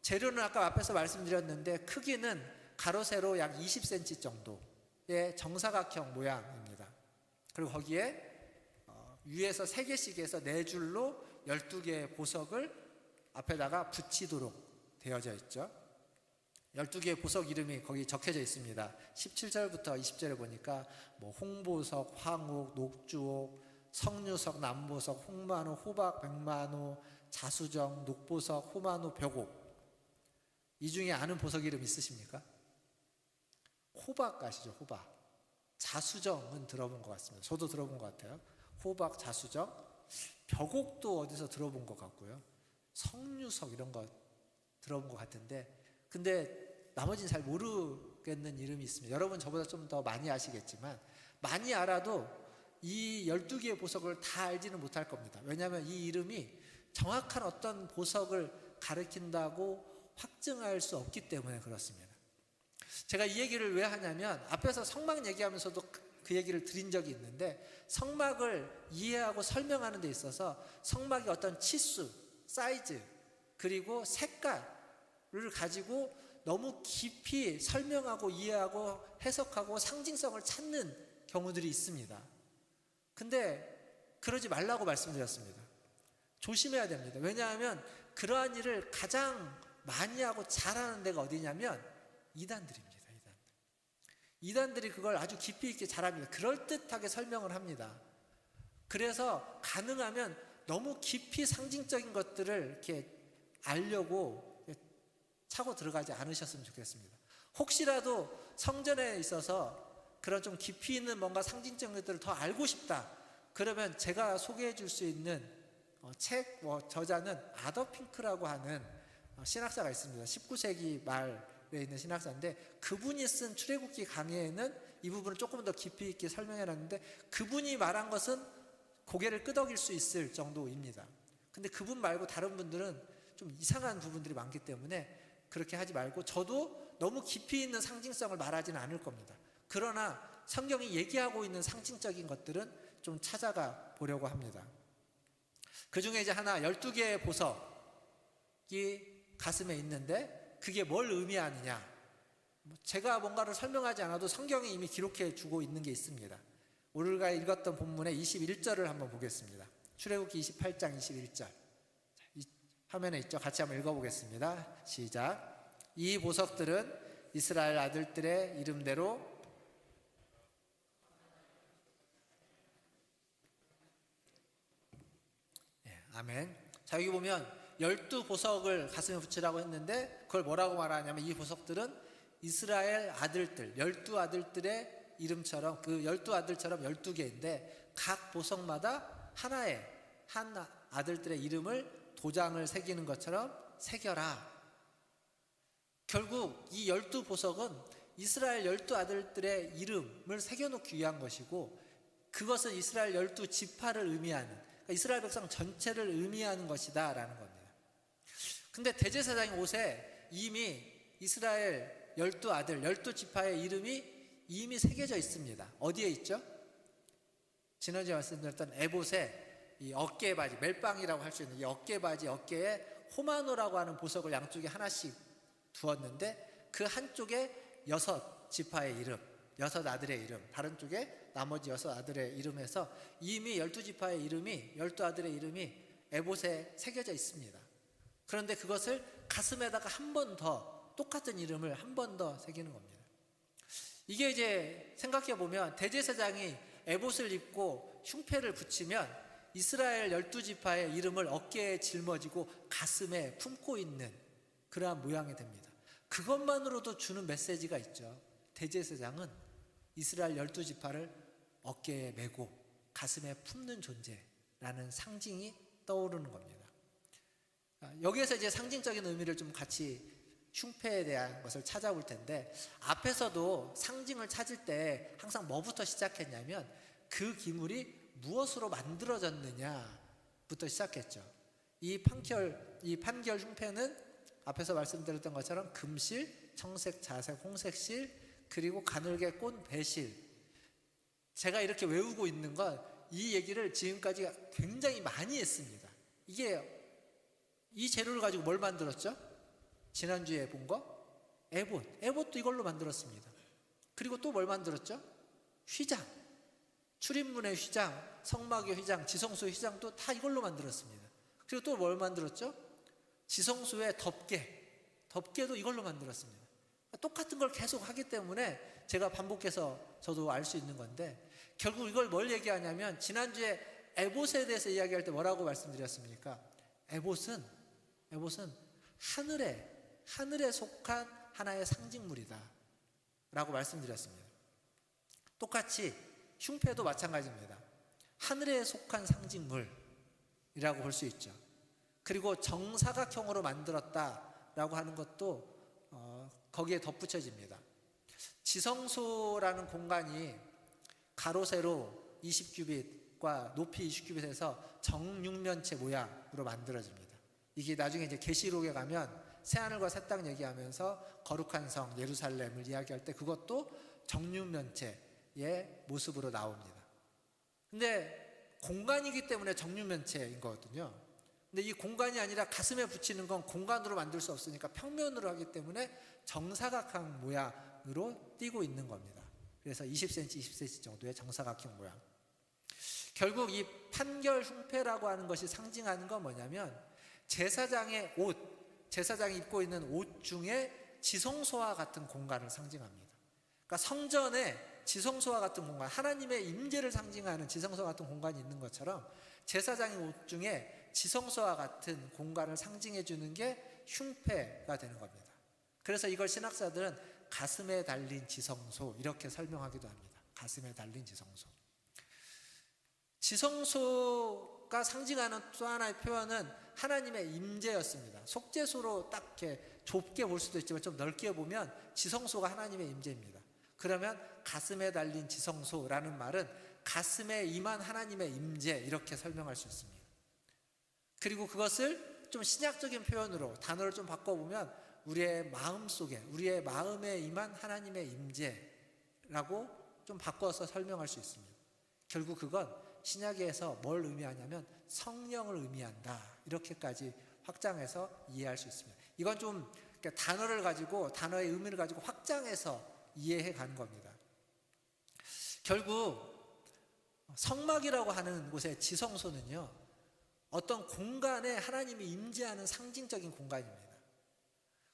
재료는 아까 앞에서 말씀드렸는데 크기는 가로 세로 약 20cm 정도의 정사각형 모양입니다. 그리고 거기에 위에서 3개씩 해서 4줄로 12개의 보석을 앞에다가 붙이도록 되어져 있죠. 12개의 보석 이름이 거기 적혀져 있습니다. 17절부터 20절에 보니까 뭐 홍보석, 황옥, 녹주옥, 석류석, 남보석, 홍만호, 호박, 백만호, 자수정, 녹보석, 호만호, 벽옥. 이 중에 아는 보석 이름 있으십니까? 호박 아시죠? 호박. 자수정은 들어본 것 같습니다. 저도 들어본 것 같아요. 호박, 자수정. 벽옥도 어디서 들어본 것 같고요. 석류석 이런 거 들어본 것 같은데, 근데 나머지는 잘 모르겠는 이름이 있습니다. 여러분 저보다 좀 더 많이 아시겠지만, 많이 알아도 이 12개의 보석을 다 알지는 못할 겁니다. 왜냐하면 이 이름이 정확한 어떤 보석을 가리킨다고 확증할 수 없기 때문에 그렇습니다. 제가 이 얘기를 왜 하냐면 앞에서 성막 얘기하면서도 그 얘기를 드린 적이 있는데, 성막을 이해하고 설명하는 데 있어서 성막의 어떤 치수, 사이즈, 그리고 색깔을 가지고 너무 깊이 설명하고 이해하고 해석하고 상징성을 찾는 경우들이 있습니다. 근데 그러지 말라고 말씀드렸습니다. 조심해야 됩니다. 왜냐하면 그러한 일을 가장 많이 하고 잘하는 데가 어디냐면 이단들입니다. 이단들이 그걸 아주 깊이 있게 잘합니다. 그럴듯하게 설명을 합니다. 그래서 가능하면 너무 깊이 상징적인 것들을 이렇게 알려고 차고 들어가지 않으셨으면 좋겠습니다. 혹시라도 성전에 있어서 그런 좀 깊이 있는 뭔가 상징적인 것들을 더 알고 싶다, 그러면 제가 소개해 줄 수 있는 책 저자는 아더 핑크라고 하는 신학자가 있습니다. 19세기 말에 있는 신학자인데, 그분이 쓴 출애굽기 강해에는 이 부분을 조금 더 깊이 있게 설명해 놨는데, 그분이 말한 것은 고개를 끄덕일 수 있을 정도입니다. 근데 그분 말고 다른 분들은 좀 이상한 부분들이 많기 때문에 그렇게 하지 말고, 저도 너무 깊이 있는 상징성을 말하지는 않을 겁니다. 그러나 성경이 얘기하고 있는 상징적인 것들은 좀 찾아가 보려고 합니다. 그 중에 이제 하나 12개의 보석이 가슴에 있는데 그게 뭘 의미하느냐, 제가 뭔가를 설명하지 않아도 성경이 이미 기록해 주고 있는 게 있습니다. 우리가 읽었던 본문의 21절을 한번 보겠습니다. 출애굽기 28장 21절 화면에 있죠. 같이 한번 읽어보겠습니다. 시작. 이 보석들은 이스라엘 아들들의 이름대로 아멘. 자, 여기 보면 12보석을 가슴에 붙이라고 했는데 그걸 뭐라고 말하냐면 이 보석들은 이스라엘 아들들, 12아들들의 이름처럼, 그 12아들처럼 12개인데 각 보석마다 하나의 한 아들들의 이름을 도장을 새기는 것처럼 새겨라. 결국 이 12보석은 이스라엘 12아들들의 이름을 새겨놓기 위한 것이고, 그것은 이스라엘 12지파를 의미하는, 그러니까 이스라엘 백성 전체를 의미하는 것이다 라는 겁니다. 근데 대제사장의 옷에 이미 이스라엘 12아들 12지파의 이름이 이미 새겨져 있습니다. 어디에 있죠? 지난주에 말씀드렸던 에봇의 이 어깨 바지, 멜빵이라고 할 수 있는 이 어깨 바지 어깨에 호마노라고 하는 보석을 양쪽에 하나씩 두었는데 그 한쪽에 6지파의 이름, 6아들의 이름, 다른 쪽에 나머지 6아들의 이름에서 이미 12지파의 이름이, 12아들의 이름이 에봇에 새겨져 있습니다. 그런데 그것을 가슴에다가 한 번 더 똑같은 이름을 한 번 더 새기는 겁니다. 이게 이제 생각해 보면 대제사장이 에봇을 입고 흉패를 붙이면 이스라엘 12지파의 이름을 어깨에 짊어지고 가슴에 품고 있는 그러한 모양이 됩니다. 그것만으로도 주는 메시지가 있죠. 대제사장은 이스라엘 12지파를 어깨에 메고 가슴에 품는 존재라는 상징이 떠오르는 겁니다. 여기에서 이제 상징적인 의미를 좀 같이 흉패에 대한 것을 찾아볼 텐데, 앞에서도 상징을 찾을 때 항상 뭐부터 시작했냐면 그 기물이 무엇으로 만들어졌느냐부터 시작했죠. 이 판결 흉패는 앞에서 말씀드렸던 것처럼 금실, 청색, 자색, 홍색실, 그리고 가늘게 꼰 배실. 제가 이렇게 외우고 있는 건 이 얘기를 지금까지 굉장히 많이 했습니다. 이 재료를 가지고 뭘 만들었죠? 지난주에 본 거? 에봇도 이걸로 만들었습니다. 그리고 또 뭘 만들었죠? 휘장, 출입문의 휘장, 성막의 휘장, 지성소의 휘장도 다 이걸로 만들었습니다. 그리고 또 뭘 만들었죠? 지성소의 덮개도 이걸로 만들었습니다. 똑같은 걸 계속 하기 때문에 제가 반복해서 저도 알 수 있는 건데, 결국 이걸 뭘 얘기하냐면 지난주에 에봇에 대해서 이야기할 때 뭐라고 말씀드렸습니까? 에봇은 하늘에 속한 하나의 상징물이다 라고 말씀드렸습니다. 똑같이 흉패도 마찬가지입니다. 하늘에 속한 상징물이라고 볼 수 있죠. 그리고 정사각형으로 만들었다라고 하는 것도 거기에 덧붙여집니다. 지성소라는 공간이 가로 세로 20규빗과 높이 20규빗에서 정육면체 모양으로 만들어집니다. 이게 나중에 이제 계시록에 가면 새하늘과 새 땅 얘기하면서 거룩한 성 예루살렘을 이야기할 때 그것도 정육면체의 모습으로 나옵니다. 근데 공간이기 때문에 정육면체인 거거든요. 근데 이 공간이 아니라 가슴에 붙이는 건 공간으로 만들 수 없으니까 평면으로 하기 때문에 정사각형 모양으로 띄고 있는 겁니다. 그래서 20cm, 20cm 정도의 정사각형 모양. 결국 이 판결 흉패라고 하는 것이 상징하는 건 뭐냐면 제사장의 옷, 제사장이 입고 있는 옷 중에 지성소와 같은 공간을 상징합니다. 그러니까 성전에 지성소와 같은 공간, 하나님의 임재를 상징하는 지성소와 같은 공간이 있는 것처럼 제사장의 옷 중에 지성소와 같은 공간을 상징해 주는 게 흉패가 되는 겁니다. 그래서 이걸 신학자들은 가슴에 달린 지성소 이렇게 설명하기도 합니다. 가슴에 달린 지성소. 지성소가 상징하는 또 하나의 표현은 하나님의 임재였습니다. 속죄소로 딱 이렇게 좁게 볼 수도 있지만 좀 넓게 보면 지성소가 하나님의 임재입니다. 그러면 가슴에 달린 지성소라는 말은 가슴에 임한 하나님의 임재 이렇게 설명할 수 있습니다. 그리고 그것을 좀 신약적인 표현으로 단어를 좀 바꿔보면 우리의 마음 속에, 우리의 마음에 임한 하나님의 임재라고 좀 바꿔서 설명할 수 있습니다. 결국 그건 신약에서 뭘 의미하냐면 성령을 의미한다, 이렇게까지 확장해서 이해할 수 있습니다. 이건 좀 단어를 가지고, 단어의 의미를 가지고 확장해서 이해해 가는 겁니다. 결국 성막이라고 하는 곳의 지성소는요, 어떤 공간에 하나님이 임재하는 상징적인 공간입니다.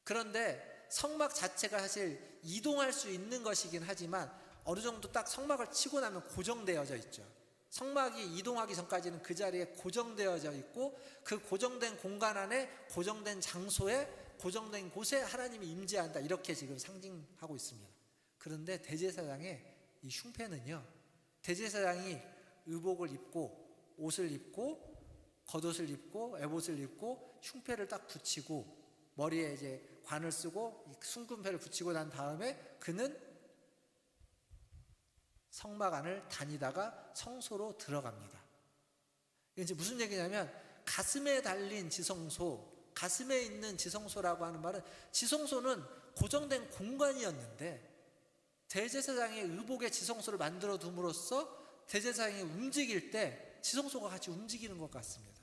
그런데 성막 자체가 사실 이동할 수 있는 것이긴 하지만 어느 정도 딱 성막을 치고 나면 고정되어져 있죠. 성막이 이동하기 전까지는 그 자리에 고정되어져 있고, 그 고정된 공간 안에, 고정된 장소에, 고정된 곳에 하나님이 임재한다, 이렇게 지금 상징하고 있습니다. 그런데 대제사장의 이 흉패는요, 대제사장이 의복을 입고, 옷을 입고, 겉옷을 입고, 에봇을 입고, 흉패를 딱 붙이고, 머리에 이제 관을 쓰고 순금패를 붙이고 난 다음에 그는 성막 안을 다니다가 성소로 들어갑니다. 이게 이제 무슨 얘기냐면, 가슴에 달린 지성소, 가슴에 있는 지성소라고 하는 말은, 지성소는 고정된 공간이었는데 대제사장의 의복의 지성소를 만들어 둠으로써 대제사장이 움직일 때 지성소가 같이 움직이는 것 같습니다.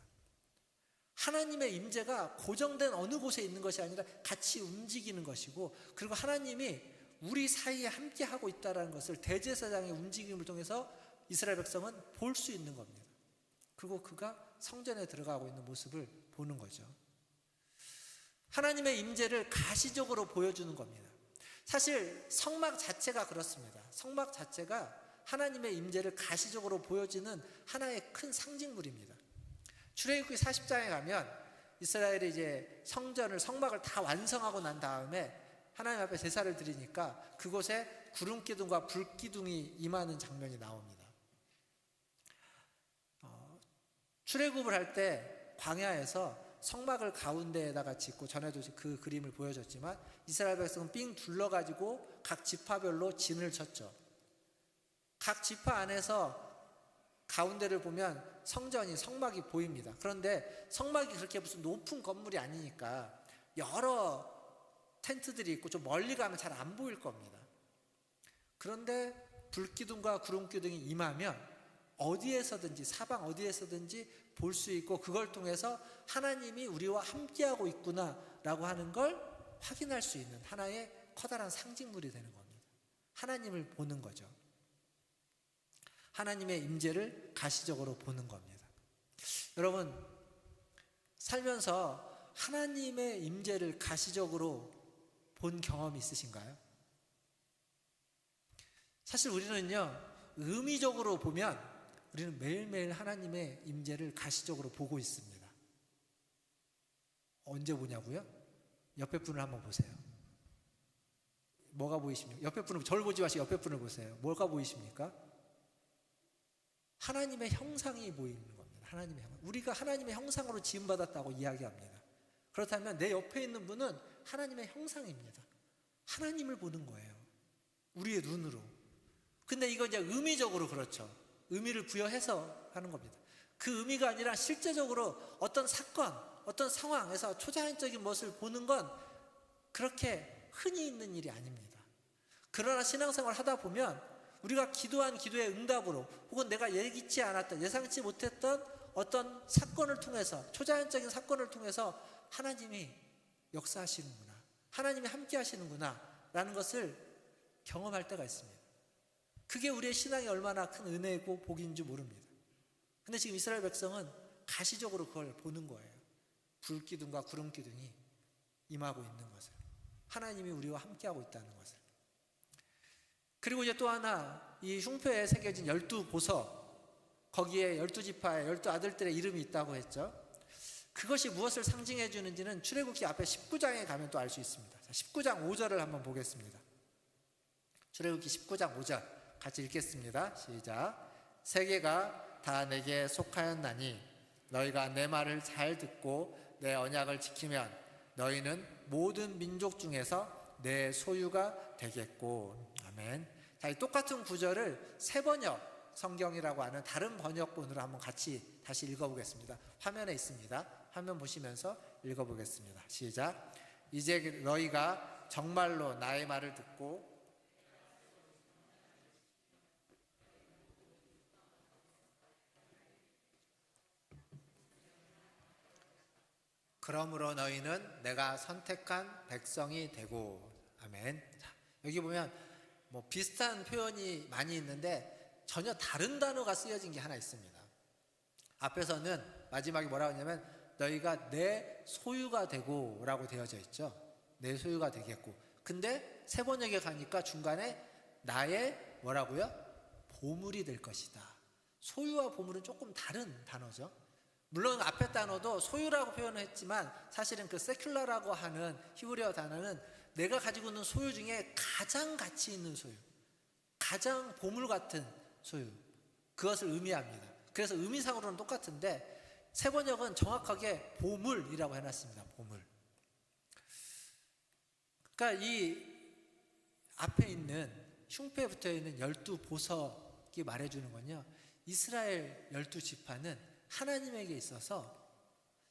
하나님의 임재가 고정된 어느 곳에 있는 것이 아니라 같이 움직이는 것이고, 그리고 하나님이 우리 사이에 함께 하고 있다는 것을 대제사장의 움직임을 통해서 이스라엘 백성은 볼 수 있는 겁니다. 그리고 그가 성전에 들어가고 있는 모습을 보는 거죠. 하나님의 임재를 가시적으로 보여주는 겁니다. 사실 성막 자체가 그렇습니다. 성막 자체가 하나님의 임재를 가시적으로 보여지는 하나의 큰 상징물입니다. 출애굽기 40장에 가면 이스라엘이 이제 성막을 다 완성하고 난 다음에 하나님 앞에 제사를 드리니까 그곳에 구름기둥과 불기둥이 임하는 장면이 나옵니다. 출애굽을 할 때 광야에서 성막을 가운데에다가 짓고, 전에도 그 그림을 보여줬지만 이스라엘 백성은 삥 둘러가지고 각 지파별로 진을 쳤죠. 각 지파 안에서 가운데를 보면 성전이, 성막이 보입니다. 그런데 성막이 그렇게 무슨 높은 건물이 아니니까 여러 텐트들이 있고 좀 멀리 가면 잘 안 보일 겁니다. 그런데 불기둥과 구름기둥이 임하면 어디에서든지, 사방 어디에서든지 볼 수 있고, 그걸 통해서 하나님이 우리와 함께하고 있구나라고 하는 걸 확인할 수 있는 하나의 커다란 상징물이 되는 겁니다. 하나님을 보는 거죠. 하나님의 임재를 가시적으로 보는 겁니다. 여러분, 살면서 하나님의 임재를 가시적으로 본 경험이 있으신가요? 사실 우리는요, 의미적으로 보면 우리는 매일매일 하나님의 임재를 가시적으로 보고 있습니다. 언제 보냐고요? 옆에 분을 한번 보세요. 뭐가 보이십니까? 옆에 분을, 저를 보지 마시고 옆에 분을 보세요. 뭐가 보이십니까? 하나님의 형상이 보이는 겁니다. 하나님의 형상. 우리가 하나님의 형상으로 지음받았다고 이야기합니다. 그렇다면 내 옆에 있는 분은 하나님의 형상입니다. 하나님을 보는 거예요. 우리의 눈으로. 근데 이건 이제 의미적으로 그렇죠. 의미를 부여해서 하는 겁니다. 그 의미가 아니라 실제적으로 어떤 사건, 어떤 상황에서 초자연적인 것을 보는 건 그렇게 흔히 있는 일이 아닙니다. 그러나 신앙생활을 하다 보면 우리가 기도한 기도의 응답으로, 혹은 내가 예기치 않았던, 예상치 못했던 어떤 사건을 통해서, 초자연적인 사건을 통해서 하나님이 역사하시는구나, 하나님이 함께 하시는구나 라는 것을 경험할 때가 있습니다. 그게 우리의 신앙이 얼마나 큰 은혜이고 복인 줄 모릅니다. 근데 지금 이스라엘 백성은 가시적으로 그걸 보는 거예요. 불기둥과 구름기둥이 임하고 있는 것을, 하나님이 우리와 함께하고 있다는 것을. 그리고 이제 또 하나, 이 흉표에 새겨진 12보석, 거기에 12지파의 12아들들의 이름이 있다고 했죠. 그것이 무엇을 상징해 주는지는 출애굽기 앞에 19장에 가면 또 알 수 있습니다. 19장 5절을 한번 보겠습니다. 출애굽기 19장 5절 같이 읽겠습니다. 시작. 세계가 다 내게 속하였나니 너희가 내 말을 잘 듣고 내 언약을 지키면 너희는 모든 민족 중에서 내 소유가 되겠고. 아멘. 자, 이 똑같은 구절을 세번역 성경이라고 하는 다른 번역본으로 한번 같이 다시 읽어보겠습니다. 화면에 있습니다. 화면 보시면서 읽어보겠습니다. 시작. 이제 너희가 정말로 나의 말을 듣고 그러므로 너희는 내가 선택한 백성이 되고. 아멘. 자, 여기 보면 뭐 비슷한 표현이 많이 있는데 전혀 다른 단어가 쓰여진 게 하나 있습니다. 앞에서는 마지막에 뭐라고 하냐면 너희가 내 소유가 되고 라고 되어져 있죠. 내 소유가 되겠고. 근데 세 번역에 가니까 중간에 나의 뭐라고요? 보물이 될 것이다. 소유와 보물은 조금 다른 단어죠. 물론 앞에 단어도 소유라고 표현을 했지만 사실은 그 세큘라라고 하는 히브리어 단어는 내가 가지고 있는 소유 중에 가장 가치 있는 소유, 가장 보물 같은 소유, 그것을 의미합니다. 그래서 의미상으로는 똑같은데 세 번역은 정확하게 보물이라고 해놨습니다. 보물. 그러니까 이 앞에 있는 흉패에 붙어있는 12보석이 말해주는 건요, 이스라엘 12지파는 하나님에게 있어서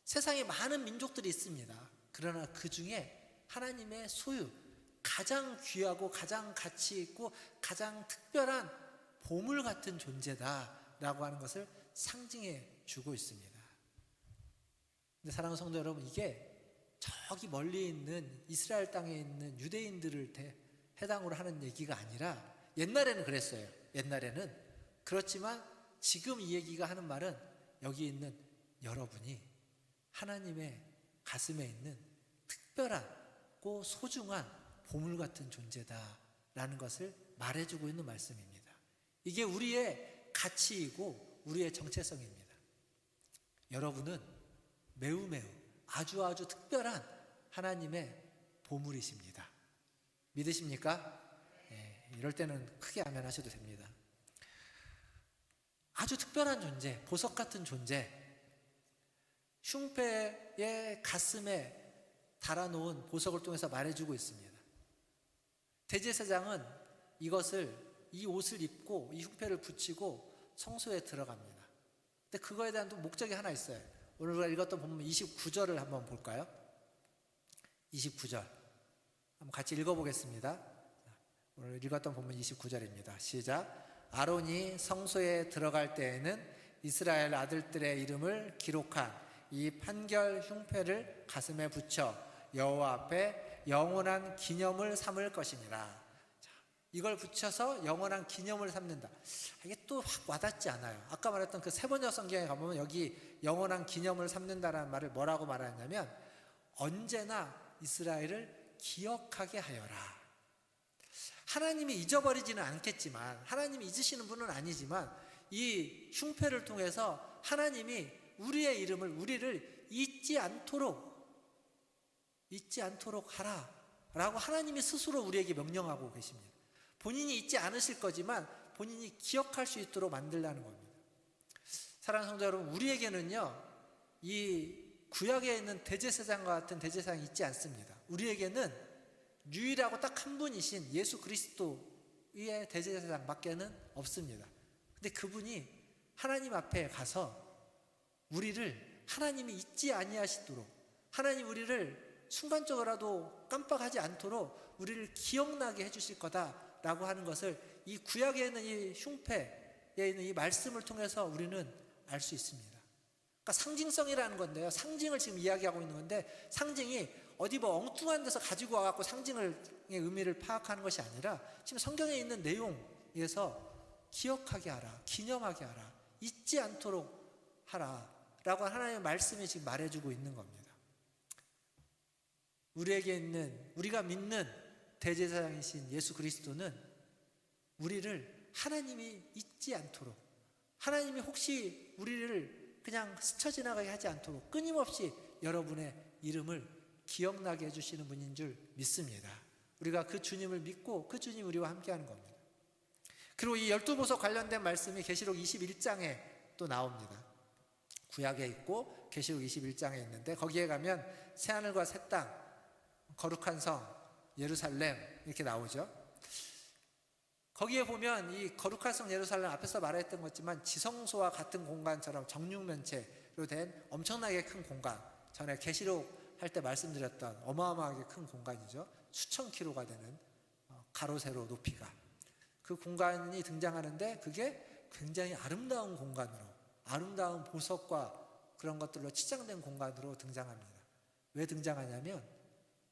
세상에 많은 민족들이 있습니다. 그러나 그 중에 하나님의 소유, 가장 귀하고 가장 가치 있고 가장 특별한 보물 같은 존재다라고 하는 것을 상징해 주고 있습니다. 근데 사랑하는 성도 여러분, 이게 저기 멀리 있는 이스라엘 땅에 있는 유대인들을 해당으로 하는 얘기가 아니라, 옛날에는 그랬어요. 옛날에는. 그렇지만 지금 이 얘기가 하는 말은 여기 있는 여러분이 하나님의 가슴에 있는 특별하고 소중한 보물 같은 존재다라는 것을 말해주고 있는 말씀입니다. 이게 우리의 가치이고 우리의 정체성입니다. 여러분은 매우 아주 특별한 하나님의 보물이십니다. 믿으십니까? 네, 이럴 때는 크게 아멘 하셔도 됩니다. 아주 특별한 존재, 보석 같은 존재, 흉패의 가슴에 달아놓은 보석을 통해서 말해주고 있습니다. 대제사장은 이 옷을 입고 이 흉패를 붙이고 성소에 들어갑니다. 근데 그거에 대한 또 목적이 하나 있어요. 오늘 우리가 읽었던 본문 29절을 한번 볼까요? 29절 한번 같이 읽어보겠습니다. 오늘 읽었던 본문 29절입니다. 시작. 아론이 성소에 들어갈 때에는 이스라엘 아들들의 이름을 기록한 이 판결 흉패를 가슴에 붙여 여호와 앞에 영원한 기념을 삼을 것이니라. 자, 이걸 붙여서 영원한 기념을 삼는다. 이게 또 확 와닿지 않아요. 아까 말했던 그 세 번역 성경에 가보면 여기 영원한 기념을 삼는다라는 말을 뭐라고 말하냐면 언제나 이스라엘을 기억하게 하여라. 하나님이 잊어버리지는 않겠지만, 하나님이 잊으시는 분은 아니지만 이 흉패를 통해서 하나님이 우리의 이름을, 우리를 잊지 않도록 하라 라고 하나님이 스스로 우리에게 명령하고 계십니다. 본인이 잊지 않으실 거지만 본인이 기억할 수 있도록 만들라는 겁니다. 사랑하는 성도 여러분, 우리에게는요 이 구약에 있는 대제사장과 같은 대제사장이 있지 않습니다. 우리에게는 유일하고 딱 한 분이신 예수 그리스도의 대제사장밖에는 없습니다. 근데 그분이 하나님 앞에 가서 우리를 하나님이 잊지 아니하시도록, 하나님 우리를 순간적으로라도 깜빡하지 않도록 우리를 기억나게 해주실 거다라고 하는 것을 이 구약에 있는 이 흉패에 있는 이 말씀을 통해서 우리는 알 수 있습니다. 그러니까 상징성이라는 건데요, 상징을 지금 이야기하고 있는 건데, 상징이 어디 뭐 엉뚱한 데서 가지고 와갖고 상징의 의미를 파악하는 것이 아니라 지금 성경에 있는 내용에서 기억하게 하라, 기념하게 하라, 잊지 않도록 하라 라고 하나님의 말씀이 지금 말해주고 있는 겁니다. 우리에게 있는, 우리가 믿는 대제사장이신 예수 그리스도는 우리를 하나님이 잊지 않도록, 하나님이 혹시 우리를 그냥 스쳐 지나가게 하지 않도록 끊임없이 여러분의 이름을 기억나게 해주시는 분인 줄 믿습니다. 우리가 그 주님을 믿고 그 주님 우리와 함께하는 겁니다. 그리고 이 12보석 관련된 말씀이 계시록 21장에 또 나옵니다. 구약에 있고 계시록 21장에 있는데, 거기에 가면 새하늘과 새 땅, 거룩한 성 예루살렘 이렇게 나오죠. 거기에 보면 이 거룩한 성 예루살렘, 앞에서 말했던 것지만 지성소와 같은 공간처럼 정육면체로 된 엄청나게 큰 공간, 전에 계시록 할 때 말씀드렸던 어마어마하게 큰 공간이죠. 수천 킬로가 되는 가로 세로 높이가, 그 공간이 등장하는데 그게 굉장히 아름다운 공간으로, 아름다운 보석과 그런 것들로 치장된 공간으로 등장합니다. 왜 등장하냐면,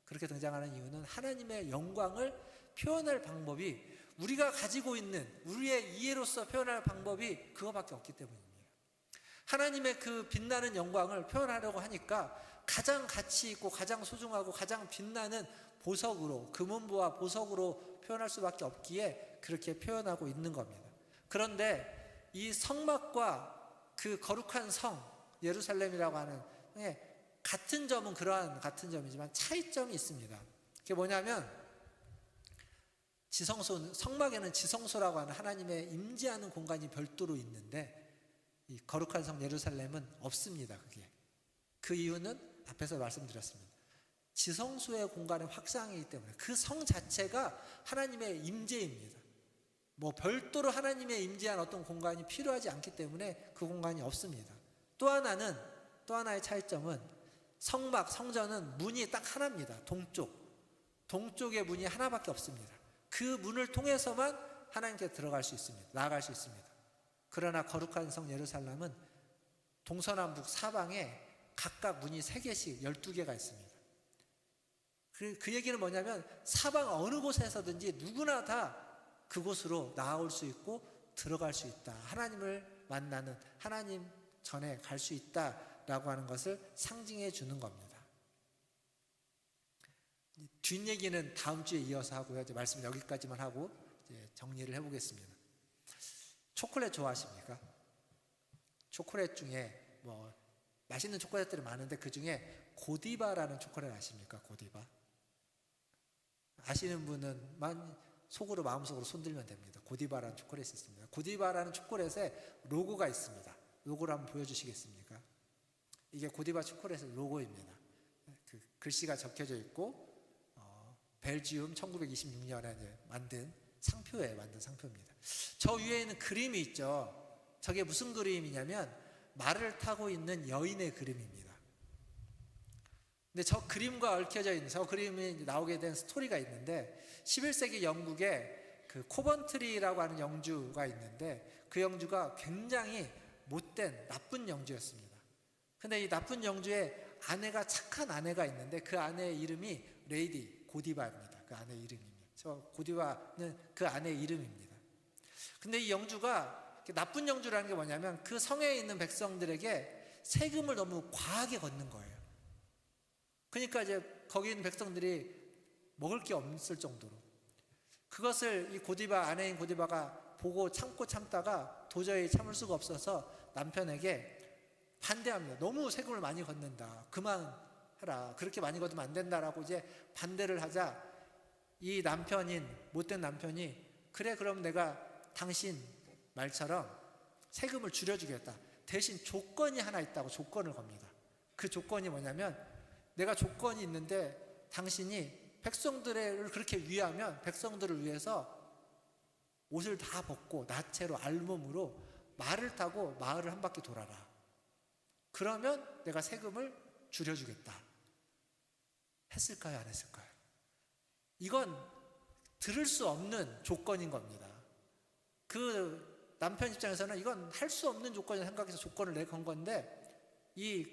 그렇게 등장하는 이유는 하나님의 영광을 표현할 방법이, 우리가 가지고 있는 우리의 이해로서 표현할 방법이 그거밖에 없기 때문입니다. 하나님의 그 빛나는 영광을 표현하려고 하니까 가장 가치 있고 가장 소중하고 가장 빛나는 보석으로, 금은보와 보석으로 표현할 수밖에 없기에 그렇게 표현하고 있는 겁니다. 그런데 이 성막과 그 거룩한 성 예루살렘이라고 하는 같은 점은 그러한 같은 점이지만 차이점이 있습니다. 그게 뭐냐면, 성막에는 지성소라고 하는 하나님의 임재하는 공간이 별도로 있는데, 이 거룩한 성 예루살렘은 없습니다. 그게. 그 이유는 앞에서 말씀드렸습니다. 지성소의 공간의 확장이기 때문에, 그 성 자체가 하나님의 임재입니다. 뭐 별도로 하나님의 임재한 어떤 공간이 필요하지 않기 때문에 그 공간이 없습니다. 또 하나의 차이점은, 성막, 성전은 문이 딱 하나입니다. 동쪽의 문이 하나밖에 없습니다. 그 문을 통해서만 하나님께 들어갈 수 있습니다. 나아갈 수 있습니다. 그러나 거룩한 성 예루살렘은 동서남북 사방에 각각 문이 3개씩 12개가 있습니다. 그 얘기는 뭐냐면, 사방 어느 곳에서든지 누구나 다 그곳으로 나아올 수 있고 들어갈 수 있다. 하나님을 만나는, 하나님 전에 갈 수 있다라고 하는 것을 상징해 주는 겁니다. 뒷얘기는 다음 주에 이어서 하고요. 이제 말씀 여기까지만 하고 이제 정리를 해보겠습니다. 초콜릿 좋아하십니까? 초콜릿 중에 뭐 맛있는 초콜릿들이 많은데, 그 중에 고디바라는 초콜릿 아십니까? 고디바. 아시는 분은 속으로, 마음속으로 손들면 됩니다. 고디바라는 초콜릿이 있습니다. 고디바라는 초콜릿에 로고가 있습니다. 로고를 한번 보여주시겠습니까? 이게 고디바 초콜릿의 로고입니다. 그 글씨가 적혀져 있고, 벨지움 1926년에 만든 상표입니다. 저 위에는 그림이 있죠. 저게 무슨 그림이냐면, 말을 타고 있는 여인의 그림입니다. 근데 저 그림과 얽혀져 있는, 저 그림이 나오게 된 스토리가 있는데, 11세기 영국에 그 코번트리라고 하는 영주가 있는데, 그 영주가 굉장히 못된 나쁜 영주였습니다. 근데 이 나쁜 영주의 아내가, 착한 아내가 있는데, 그 아내의 이름이 레이디 고디바입니다. 그 아내의 이름입니다. 저 고디바는 그 아내의 이름입니다. 근데 이 영주가, 나쁜 영주라는 게 뭐냐면, 그 성에 있는 백성들에게 세금을 너무 과하게 걷는 거예요. 그러니까 이제 거기 있는 백성들이 먹을 게 없을 정도로, 그것을 이 고디바, 아내인 고디바가 보고 참다가 도저히 참을 수가 없어서 남편에게 반대합니다. 너무 세금을 많이 걷는다. 그만하라. 그렇게 많이 걷으면 안 된다라고 이제 반대를 하자, 이 못된 남편이, 그래 그럼 내가 당신 말처럼 세금을 줄여주겠다. 대신 조건이 하나 있다고 조건을 겁니다. 그 조건이 뭐냐면, 내가 조건이 있는데 당신이 백성들을 그렇게 위하면 백성들을 위해서 옷을 다 벗고 나체로 알몸으로 말을 타고 마을을 한 바퀴 돌아라. 그러면 내가 세금을 줄여주겠다. 했을까요? 안 했을까요? 이건 들을 수 없는 조건인 겁니다. 그 남편 입장에서는 이건 할 수 없는 조건이라고 생각해서 조건을 내건 건데, 이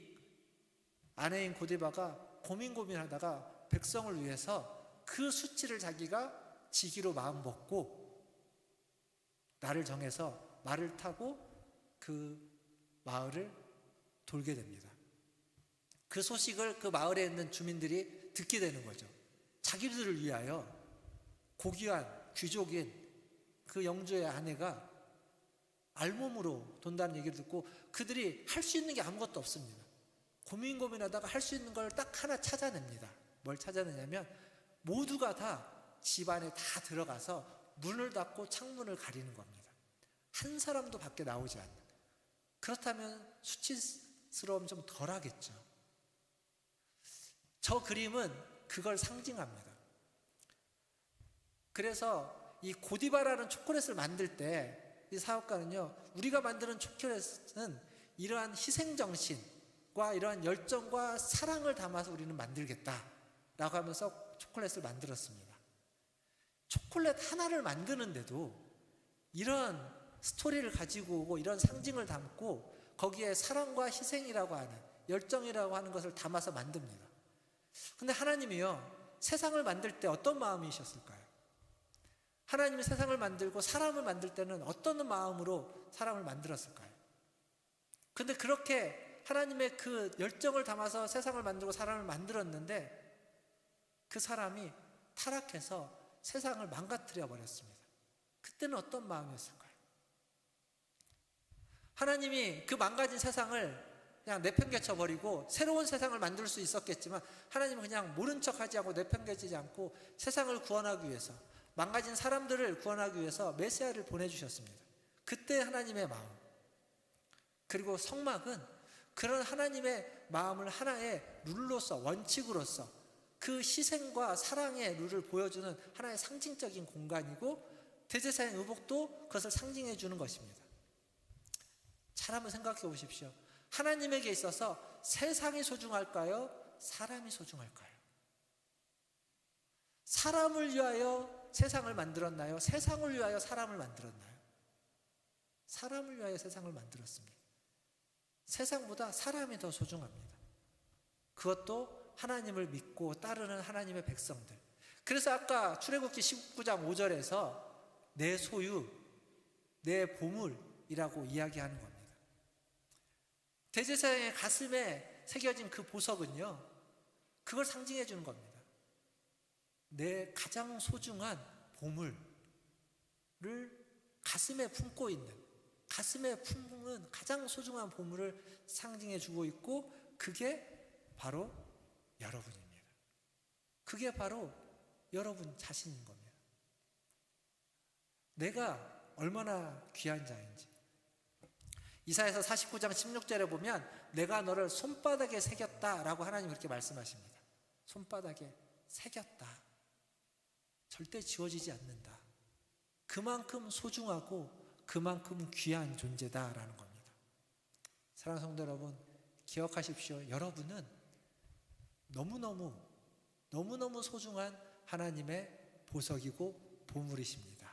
아내인 고디바가 고민하다가 백성을 위해서 그 수치를 자기가 지기로 마음 먹고 날을 정해서 말을 타고 그 마을을 돌게 됩니다. 그 소식을 그 마을에 있는 주민들이 듣게 되는 거죠. 자기들을 위하여 고귀한 귀족인 그 영주의 아내가 알몸으로 돈다는 얘기를 듣고, 그들이 할 수 있는 게 아무것도 없습니다. 고민하다가 할 수 있는 걸 딱 하나 찾아냅니다. 뭘 찾아내냐면, 모두가 다 집안에 다 들어가서 문을 닫고 창문을 가리는 겁니다. 한 사람도 밖에 나오지 않는. 그렇다면 수치스러움 좀 덜하겠죠. 저 그림은 그걸 상징합니다. 그래서 이 고디바라는 초콜릿을 만들 때 이 사업가는요, 우리가 만드는 초콜릿은 이러한 희생정신과 이러한 열정과 사랑을 담아서 우리는 만들겠다라고 하면서 초콜릿을 만들었습니다. 초콜릿 하나를 만드는데도 이런 스토리를 가지고 오고 이런 상징을 담고 거기에 사랑과 희생이라고 하는, 열정이라고 하는 것을 담아서 만듭니다. 근데 하나님이요, 세상을 만들 때 어떤 마음이셨을까요? 하나님이 세상을 만들고 사람을 만들 때는 어떤 마음으로 사람을 만들었을까요? 근데 그렇게 하나님의 그 열정을 담아서 세상을 만들고 사람을 만들었는데 그 사람이 타락해서 세상을 망가뜨려 버렸습니다. 그때는 어떤 마음이었을까요? 하나님이 그 망가진 세상을 그냥 내팽개쳐 버리고 새로운 세상을 만들 수 있었겠지만 하나님은 그냥 모른 척하지 않고 내팽개치지 않고 세상을 구원하기 위해서, 망가진 사람들을 구원하기 위해서 메시아를 보내주셨습니다. 그때 하나님의 마음, 그리고 성막은 그런 하나님의 마음을 하나의 룰로서, 원칙으로서 그 희생과 사랑의 룰을 보여주는 하나의 상징적인 공간이고, 대제사장 의복도 그것을 상징해 주는 것입니다. 잘 한번 생각해 보십시오. 하나님에게 있어서 세상이 소중할까요? 사람이 소중할까요? 사람을 위하여 세상을 만들었나요? 세상을 위하여 사람을 만들었나요? 사람을 위하여 세상을 만들었습니다. 세상보다 사람이 더 소중합니다. 그것도 하나님을 믿고 따르는 하나님의 백성들. 그래서 아까 출애굽기 19장 5절에서 내 소유, 내 보물이라고 이야기하는 겁니다. 대제사장의 가슴에 새겨진 그 보석은요, 그걸 상징해 주는 겁니다. 내 가장 소중한 보물을 가슴에 품고 있는, 가슴에 품는 가장 소중한 보물을 상징해 주고 있고, 그게 바로 여러분입니다. 그게 바로 여러분 자신인 겁니다. 내가 얼마나 귀한 자인지. 이사야서 49장 16절에 보면 내가 너를 손바닥에 새겼다라고 하나님 그렇게 말씀하십니다. 손바닥에 새겼다. 절대 지워지지 않는다. 그만큼 소중하고 그만큼 귀한 존재다라는 겁니다. 사랑하는 성도 여러분, 기억하십시오. 여러분은 너무너무 소중한 하나님의 보석이고 보물이십니다.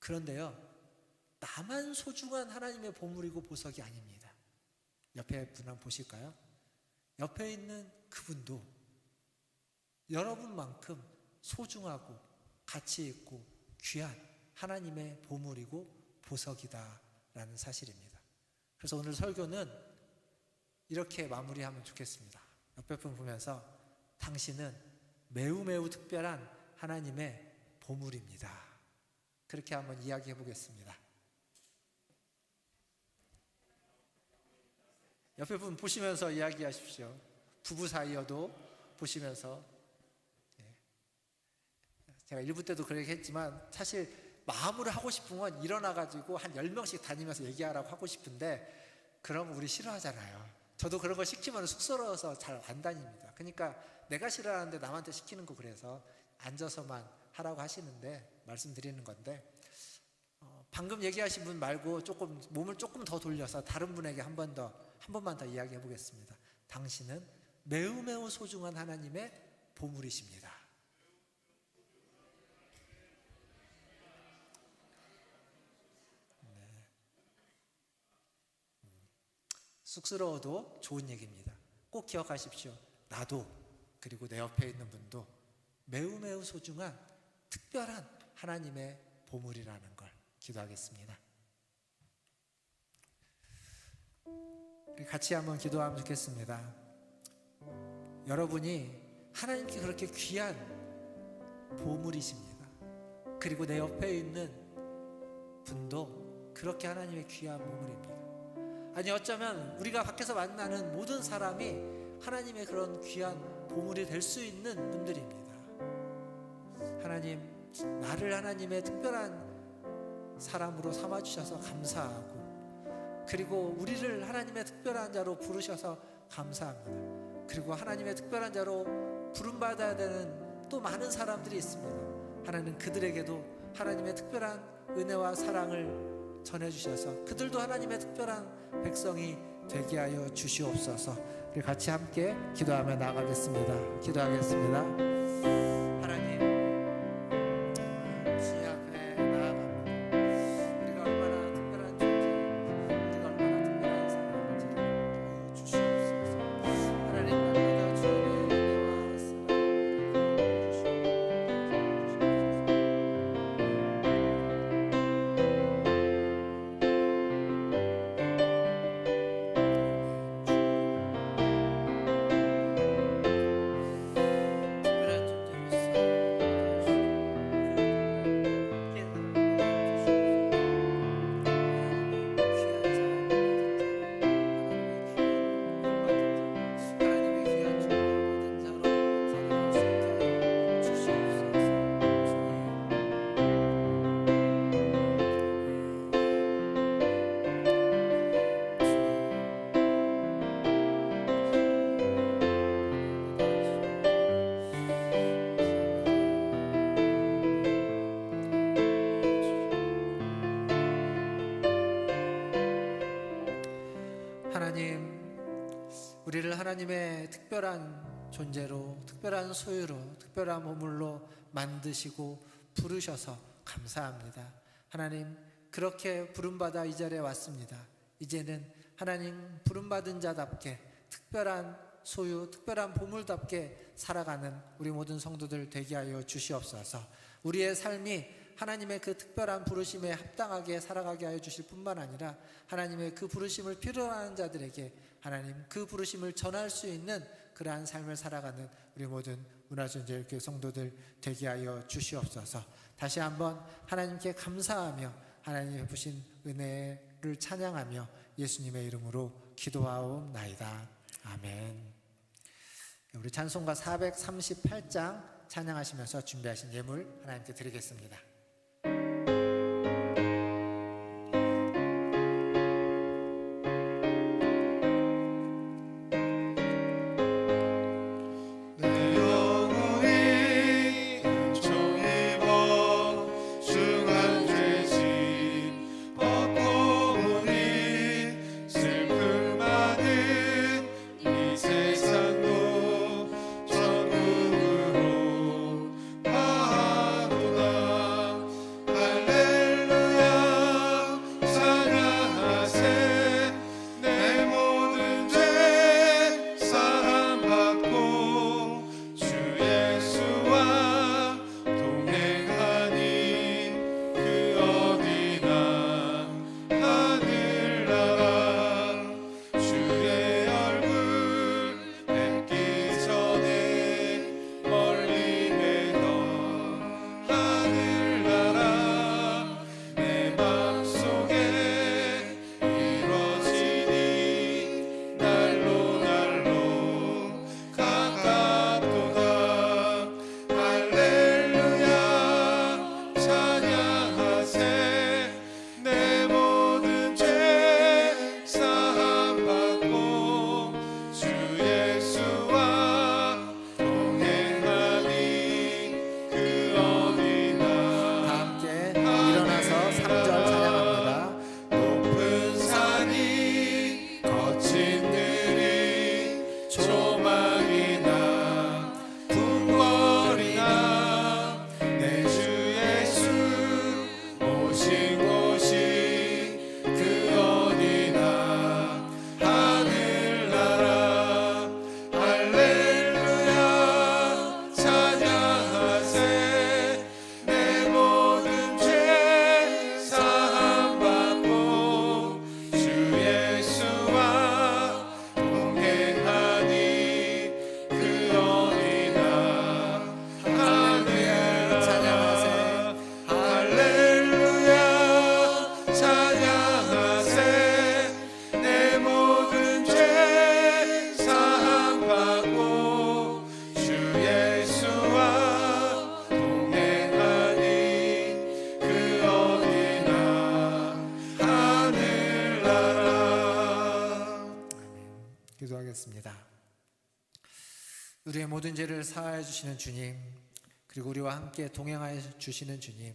그런데요, 나만 소중한 하나님의 보물이고 보석이 아닙니다. 옆에 분 한번 보실까요? 옆에 있는 그분도 여러분만큼 소중하고 가치 있고 귀한 하나님의 보물이고 보석이다라는 사실입니다. 그래서 오늘 설교는 이렇게 마무리하면 좋겠습니다. 옆에 분 보면서 당신은 매우 특별한 하나님의 보물입니다. 그렇게 한번 이야기해 보겠습니다. 옆에 분 보시면서 이야기하십시오. 부부 사이여도 보시면서. 제가 1부 때도 그렇게 했지만 사실 마음으로 하고 싶은 건 일어나가지고 한 10명씩 다니면서 얘기하라고 하고 싶은데 그럼 우리 싫어하잖아요. 저도 그런 거 시키면 쑥스러워서 잘 안 다닙니다. 그러니까 내가 싫어하는데 남한테 시키는 거, 그래서 앉아서만 하라고 하시는데 말씀드리는 건데, 방금 얘기하신 분 말고 조금 몸을 조금 더 돌려서 다른 분에게 한 번만 더 이야기해 보겠습니다. 당신은 매우 소중한 하나님의 보물이십니다. 네. 쑥스러워도 좋은 얘기입니다. 꼭 기억하십시오. 나도, 그리고 내 옆에 있는 분도 매우 소중한 특별한 하나님의 보물이라는 걸 기도하겠습니다. 같이 한번 기도하면 좋겠습니다. 여러분이 하나님께 그렇게 귀한 보물이십니다. 그리고 내 옆에 있는 분도 그렇게 하나님의 귀한 보물입니다. 아니, 어쩌면 우리가 밖에서 만나는 모든 사람이 하나님의 그런 귀한 보물이 될 수 있는 분들입니다. 하나님, 나를 하나님의 특별한 사람으로 삼아주셔서 감사하고, 그리고 우리를 하나님의 특별한 자로 부르셔서 감사합니다. 그리고 하나님의 특별한 자로 부름받아야 되는 또 많은 사람들이 있습니다. 하나님, 그들에게도 하나님의 특별한 은혜와 사랑을 전해주셔서 그들도 하나님의 특별한 백성이 되게 하여 주시옵소서. 우리 같이 함께 기도하며 나아가겠습니다. 기도하겠습니다. 하나님, 주님 앞에 나아갑니다. 우리가 얼마나 특별한 존재, 우리가 얼마나 특별한 사람인지를 주시옵소서. 하나님, 날마다 주님의 은혜와 하나님의 특별한 존재로, 특별한 소유로, 특별한 보물로 만드시고 부르셔서 감사합니다. 하나님, 그렇게 부름받아 이 자리에 왔습니다. 이제는 하나님 부름받은 자답게 특별한 소유, 특별한 보물답게 살아가는 우리 모든 성도들 되게 하여 주시옵소서. 우리의 삶이 하나님의 그 특별한 부르심에 합당하게 살아가게 하여 주실 뿐만 아니라 하나님의 그 부르심을 필요로 하는 자들에게 하나님 그 부르심을 전할 수 있는 그러한 삶을 살아가는 우리 모든 문화전제일교회 성도들 되게 하여 주시옵소서. 다시 한번 하나님께 감사하며 하나님 베푸신 은혜를 찬양하며 예수님의 이름으로 기도하옵나이다. 아멘. 우리 찬송가 438장 찬양하시면서 준비하신 예물 하나님께 드리겠습니다. 기도하겠습니다. 우리의 모든 죄를 사하여 주시는 주님, 그리고 우리와 함께 동행하여 주시는 주님,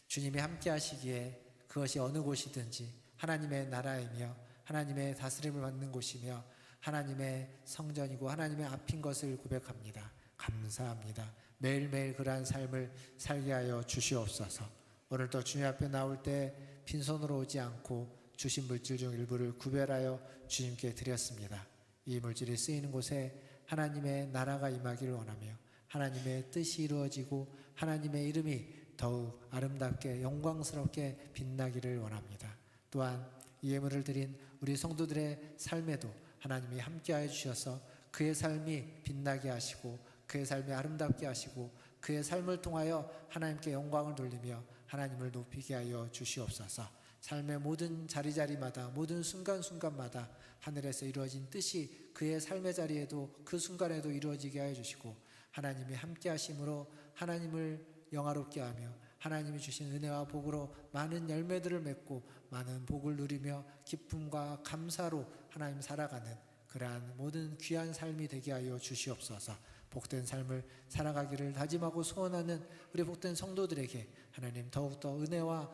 주님이 함께 하시기에 그것이 어느 곳이든지 하나님의 나라이며 하나님의 다스림을 받는 곳이며 하나님의 성전이고 하나님의 앞인 것을 고백합니다. 감사합니다. 매일매일 그러한 삶을 살게 하여 주시옵소서. 오늘도 주님 앞에 나올 때 빈손으로 오지 않고 주신 물질 중 일부를 구별하여 주님께 드렸습니다. 이 물질이 쓰이는 곳에 하나님의 나라가 임하기를 원하며 하나님의 뜻이 이루어지고 하나님의 이름이 더욱 아름답게 영광스럽게 빛나기를 원합니다. 또한 이 예물을 드린 우리 성도들의 삶에도 하나님이 함께하여 주셔서 그의 삶이 빛나게 하시고 그의 삶이 아름답게 하시고 그의 삶을 통하여 하나님께 영광을 돌리며 하나님을 높이게 하여 주시옵소서. 삶의 모든 자리자리마다 모든 순간순간마다 하늘에서 이루어진 뜻이 그의 삶의 자리에도 그 순간에도 이루어지게 하여 주시고 하나님이 함께 하심으로 하나님을 영화롭게 하며 하나님이 주신 은혜와 복으로 많은 열매들을 맺고 많은 복을 누리며 기쁨과 감사로 하나님 살아가는 그러한 모든 귀한 삶이 되게 하여 주시옵소서. 복된 삶을 살아가기를 다짐하고 소원하는 우리 복된 성도들에게 하나님 더욱더 은혜와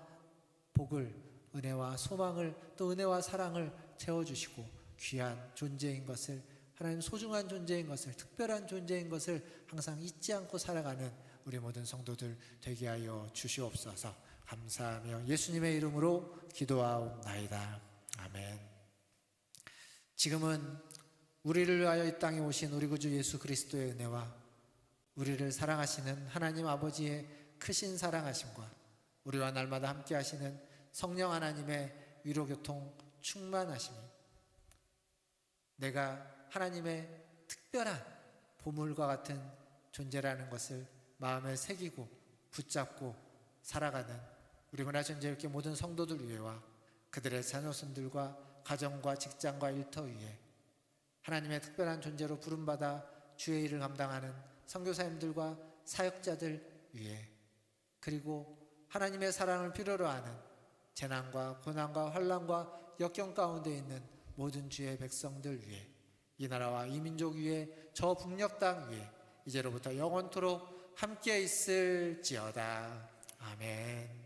복을, 은혜와 소망을 또 은혜와 사랑을 채워주시고 귀한 존재인 것을 하나님 소중한 존재인 것을, 특별한 존재인 것을 항상 잊지 않고 살아가는 우리 모든 성도들 되게 하여 주시옵소서. 감사하며 예수님의 이름으로 기도하옵나이다. 아멘. 지금은 우리를 위하여 이 땅에 오신 우리 구주 예수 그리스도의 은혜와 우리를 사랑하시는 하나님 아버지의 크신 사랑하심과 우리와 날마다 함께 하시는 성령 하나님의 위로교통 충만하심이 내가 하나님의 특별한 보물과 같은 존재라는 것을 마음에 새기고 붙잡고 살아가는 우리 문화전제일교 모든 성도들 위에와 그들의 자녀손들과 가정과 직장과 일터 위에 하나님의 특별한 존재로 부름받아 주의 일을 감당하는 선교사님들과 사역자들 위에 그리고 하나님의 사랑을 필요로 하는 재난과 고난과 환난과 역경 가운데 있는 모든 주의 백성들 위에 이 나라와 이 민족 위에 저 북녘 땅 위에 이제로부터 영원토록 함께 있을지어다. 아멘.